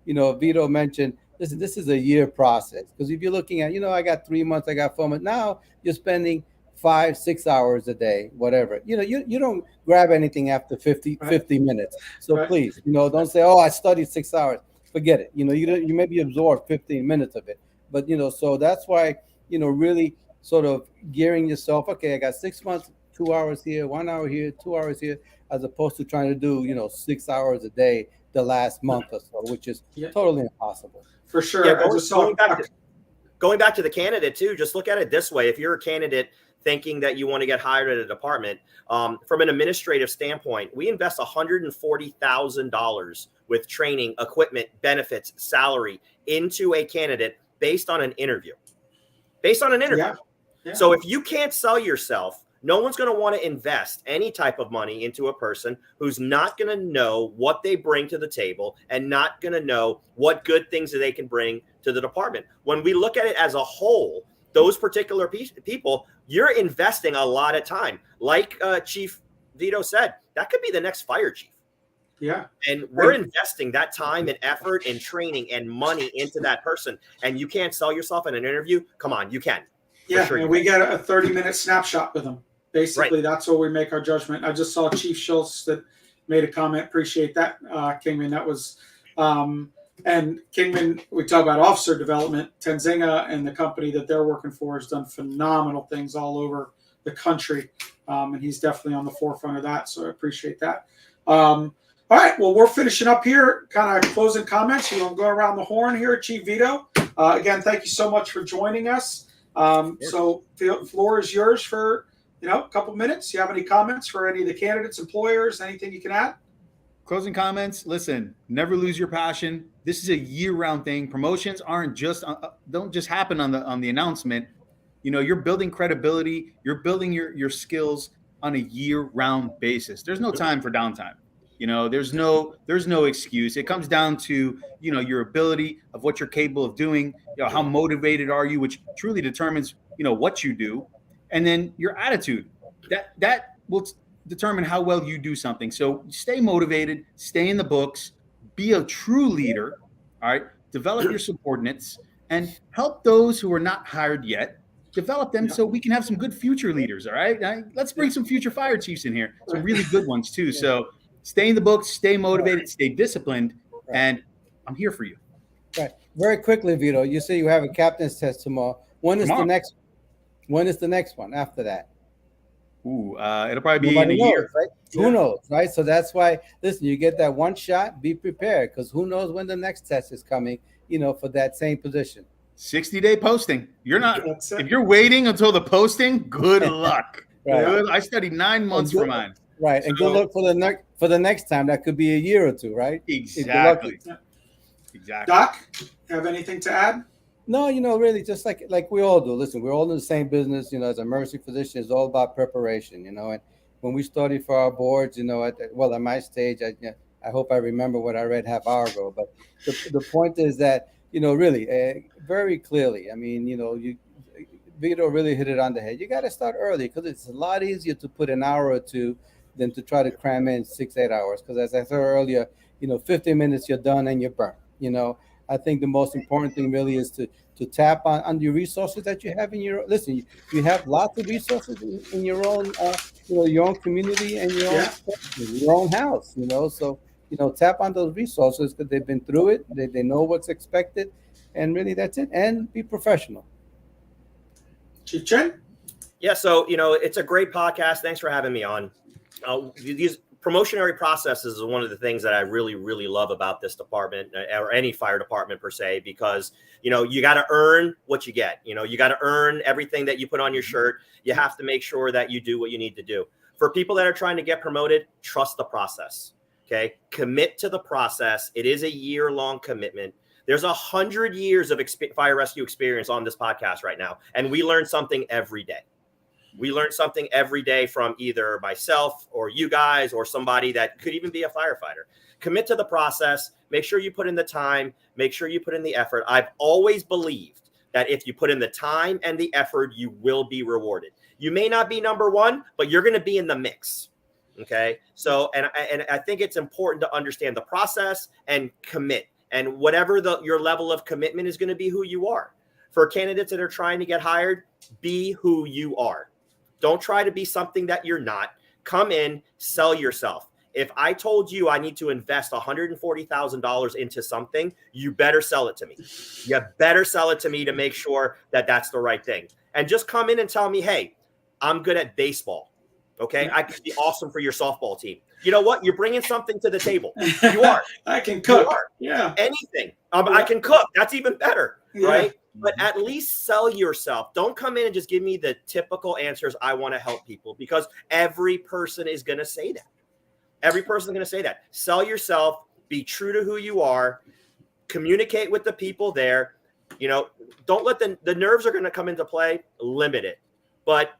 you know, Vito mentioned, listen, this is a year process. Because if you're looking at, you know, I got 3 months, I got 4 months. Now you're spending 5-6 hours a day, whatever. You know, you don't grab anything after 50 minutes. So Right. please, you know, don't say, oh, I studied 6 hours. Forget it. You know, you maybe absorb 15 minutes of it. But, you know, so that's why, you know, really sort of gearing yourself, okay, I got 6 months, 2 hours here, 1 hour here, 2 hours here, as opposed to trying to do, you know, 6 hours a day the last month or so, which is totally impossible. For sure. Yeah, I just saw going back to the candidate too, just look at it this way. If you're a candidate thinking that you want to get hired at a department, from an administrative standpoint, we invest $140,000 with training, equipment, benefits, salary into a candidate based on an interview. Yeah. So if you can't sell yourself, no one's going to want to invest any type of money into a person who's not going to know what they bring to the table and not going to know what good things that they can bring to the department. When we look at it as a whole, those particular people, you're investing a lot of time. Like Chief Vito said, that could be the next fire chief. Yeah. And we're investing that time and effort and training and money into that person. And you can't sell yourself in an interview? Come on, you can. Yeah. Sure And we get a 30-minute snapshot with them. Basically, that's where we make our judgment. I just saw Chief Schultz that made a comment. Appreciate that, Kingman. That was, and Kingman, we talk about officer development. Tenzinga and the company that they're working for has done phenomenal things all over the country. And he's definitely on the forefront of that. So I appreciate that. All right. Well, we're finishing up here. Kind of closing comments. You want to go around the horn here, Chief Vito. Again, thank you so much for joining us. So the floor is yours for, you know, a couple minutes. You have any comments for any of the candidates, employers, anything you can add? Closing comments. Listen, never lose your passion. This is a year-round thing. Promotions don't just happen on the announcement. You know, you're building credibility. You're building your skills on a year-round basis. There's no time for downtime. You know, there's no excuse. It comes down to, you know, your ability of what you're capable of doing. You know, how motivated are you, which truly determines, you know, what you do. And then your attitude, that will determine how well you do something. So stay motivated, stay in the books, be a true leader, all right, develop your subordinates, and help those who are not hired yet, develop them so we can have some good future leaders, all right? Let's bring some future fire chiefs in here, some really good ones too. So stay in the books, stay motivated, stay disciplined, and I'm here for you. Right. Very quickly, Vito, you say you have a captain's test tomorrow. When is the next one after that? Ooh, it'll probably be Nobody in a knows, year. right? Yeah. Who knows, right? So that's why, listen, you get that one shot, be prepared, because who knows when the next test is coming, for that same position. 60-day posting. You're not, if you're waiting until the posting, good luck. Right. I studied 9 months for mine. Right. And good luck for the next time. That could be a year or two, right? Exactly. Exactly. Doc, have anything to add? No, really, just like we all do. Listen, we're all in the same business. As a mercy physician, it's all about preparation. And when we study for our boards, at my stage, I hope I remember what I read half hour ago. But the point is that really, very clearly. I mean, Vito really hit it on the head. You got to start early because it's a lot easier to put an hour or two than to try to cram in 6-8 hours. Because as I said earlier, 15 minutes you're done and you're burnt. I think the most important thing really is to tap on your resources that you have in your. Listen, you have lots of resources in your own, your own community and your own house. So tap on those resources because they've been through it. They know what's expected, and really that's it. And be professional. Chief Chen? Yeah, so it's a great podcast. Thanks for having me on. These promotionary processes is one of the things that I really, really love about this department or any fire department per se, because, you got to earn what you get. You got to earn everything that you put on your shirt. You have to make sure that you do what you need to do. For people that are trying to get promoted, trust the process. Okay. Commit to the process. It is a year-long commitment. There's 100 years of fire rescue experience on this podcast right now. And we learn something every day. We learn something every day from either myself or you guys or somebody that could even be a firefighter. Commit to the process. Make sure you put in the time. Make sure you put in the effort. I've always believed that if you put in the time and the effort, you will be rewarded. You may not be number one, but you're going to be in the mix. Okay. So, and I think it's important to understand the process and commit. And whatever your level of commitment is going to be, who you are. For candidates that are trying to get hired, be who you are. Don't try to be something that you're not. Come in, sell yourself. If I told you I need to invest $140,000 into something, you better sell it to me. You better sell it to me to make sure that that's the right thing. And just come in and tell me, hey, I'm good at baseball. Okay, I could be awesome for your softball team. You know what? You're bringing something to the table. You are. I can cook. Yeah. Anything. I can cook. That's even better, right? But at least sell yourself. Don't come in and just give me the typical answers. I want to help people, because every person is going to say that. Every person is going to say that. Sell yourself. Be true to who you are. Communicate with the people there. Don't let the nerves are going to come into play. Limit it. But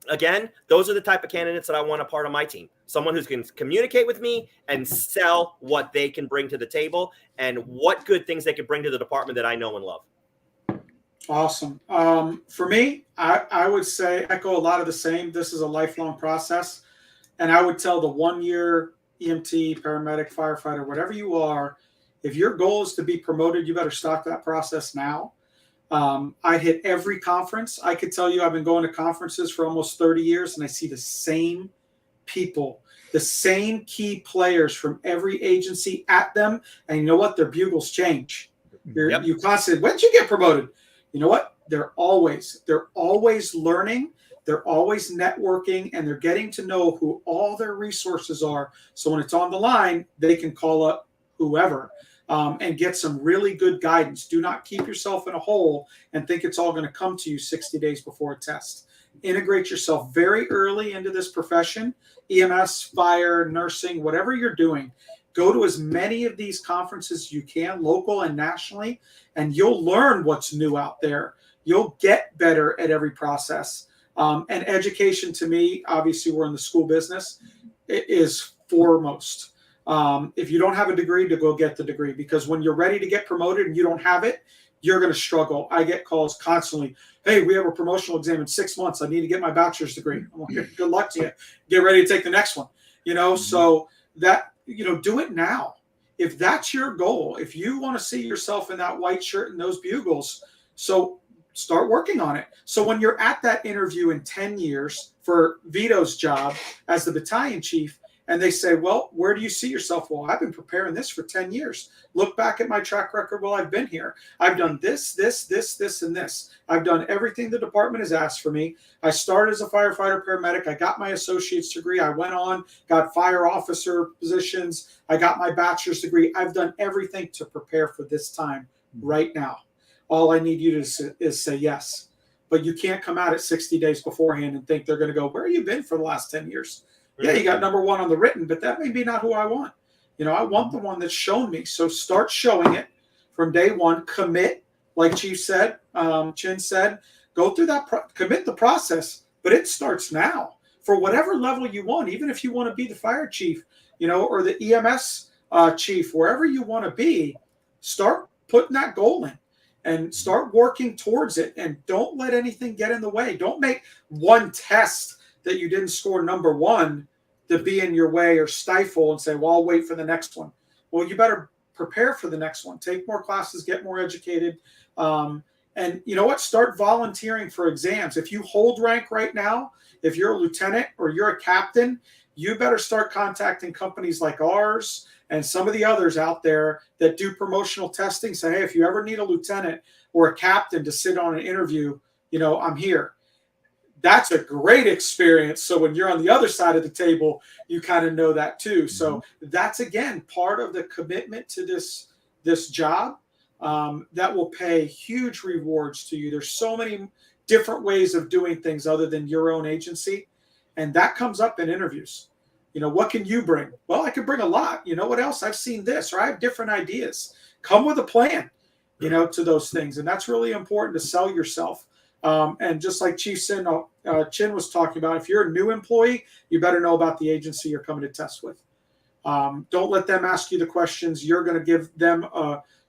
again, those are the type of candidates that I want a part of my team. Someone who can communicate with me and sell what they can bring to the table and what good things they can bring to the department that I know and love. Awesome. For me, I would say echo a lot of the same. This is a lifelong process. And I would tell the 1-year EMT, paramedic, firefighter, whatever you are, if your goal is to be promoted, you better start that process now. I hit every conference. I could tell you I've been going to conferences for almost 30 years, and I see the same people, the same key players from every agency at them. And you know what? Their bugles change. You constantly, when did you get promoted? You know what? They're always learning. They're always networking, and they're getting to know who all their resources are. So when it's on the line, they can call up whoever. And get some really good guidance. Do not keep yourself in a hole and think it's all going to come to you 60 days before a test. Integrate yourself very early into this profession, EMS, fire, nursing, whatever you're doing. Go to as many of these conferences as you can, local and nationally, and you'll learn what's new out there. You'll get better at every process. And education, to me, obviously we're in the school business, it is foremost. If you don't have a degree, to go get the degree, because when you're ready to get promoted and you don't have it, you're going to struggle. I get calls constantly. Hey, we have a promotional exam in 6 months. I need to get my bachelor's degree. I'm like, good luck to you. Get ready to take the next one. So that, do it now. if that's your goal, if you want to see yourself in that white shirt and those bugles, so start working on it. So when you're at that interview in 10 years for Vito's job as the battalion chief, and they say, well, where do you see yourself? Well, I've been preparing this for 10 years. Look back at my track record while I've been here. I've done this, and this. I've done everything the department has asked for me. I started as a firefighter paramedic. I got my associate's degree. I went on, got fire officer positions. I got my bachelor's degree. I've done everything to prepare for this time right now. All I need you to is say yes. But you can't come out at 60 days beforehand and think they're going to go, where have you been for the last 10 years? Yeah, you got number one on the written, but that may be not who I want. I want the one that's shown me. So start showing it from day one. Commit, like Chief said, Chin said, go through that, commit the process, but it starts now for whatever level you want. Even if you want to be the fire chief, or the EMS chief, wherever you want to be, start putting that goal in and start working towards it. And don't let anything get in the way. Don't make one test that you didn't score number one to be in your way or stifle and say, well, I'll wait for the next one. Well, you better prepare for the next one. Take more classes, get more educated. And you know what? Start volunteering for exams. If you hold rank right now, if you're a lieutenant or you're a captain, you better start contacting companies like ours and some of the others out there that do promotional testing. Say, hey, if you ever need a lieutenant or a captain to sit on an interview, I'm here. That's a great experience. So when you're on the other side of the table, you kind of know that too. So that's, again, part of the commitment to this job that will pay huge rewards to you. There's so many different ways of doing things other than your own agency. And that comes up in interviews. What can you bring? Well, I can bring a lot. What else? I've seen this, or I have different ideas. Come with a plan, to those things. And that's really important to sell yourself. And just like Chief Chin was talking about, if you're a new employee, you better know about the agency you're coming to test with. Don't let them ask you the questions. You're going to give them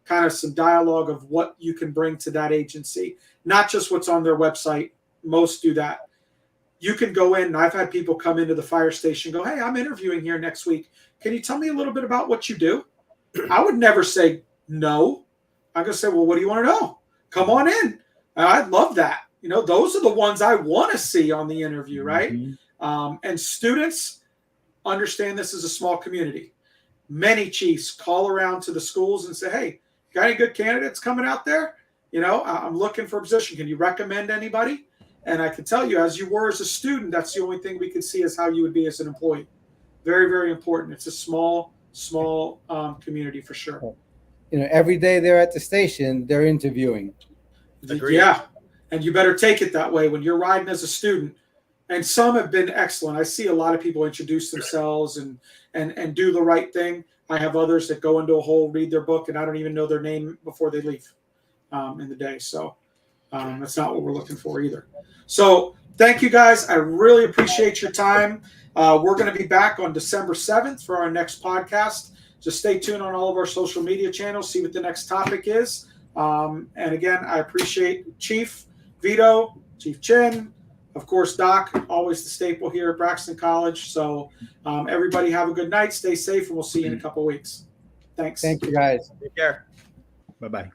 kind of some dialogue of what you can bring to that agency, not just what's on their website. Most do that. You can go in, and I've had people come into the fire station and go, hey, I'm interviewing here next week. Can you tell me a little bit about what you do? I would never say no. I'm going to say, well, what do you want to know? Come on in. I'd love that. Those are the ones I want to see on the interview, right? And students understand this is a small community. Many chiefs call around to the schools and say, hey, got any good candidates coming out there? I'm looking for a position. Can you recommend anybody? And I can tell you, as you were as a student, that's the only thing we could see is how you would be as an employee. Very, very important. It's a small community for sure. Every day they're at the station, they're interviewing. Agreed. Yeah. And you better take it that way when you're riding as a student. And some have been excellent. I see a lot of people introduce themselves and do the right thing. I have others that go into a hole, read their book, and I don't even know their name before they leave in the day. So that's not what we're looking for either. So thank you, guys. I really appreciate your time. We're going to be back on December 7th for our next podcast. Just stay tuned on all of our social media channels, see what the next topic is. And again, I appreciate Chief Vito, Chief Chin, of course, Doc, always the staple here at Braxton College. So everybody have a good night. Stay safe, and we'll see you in a couple of weeks. Thanks. Thank you, guys. Take care. Bye-bye.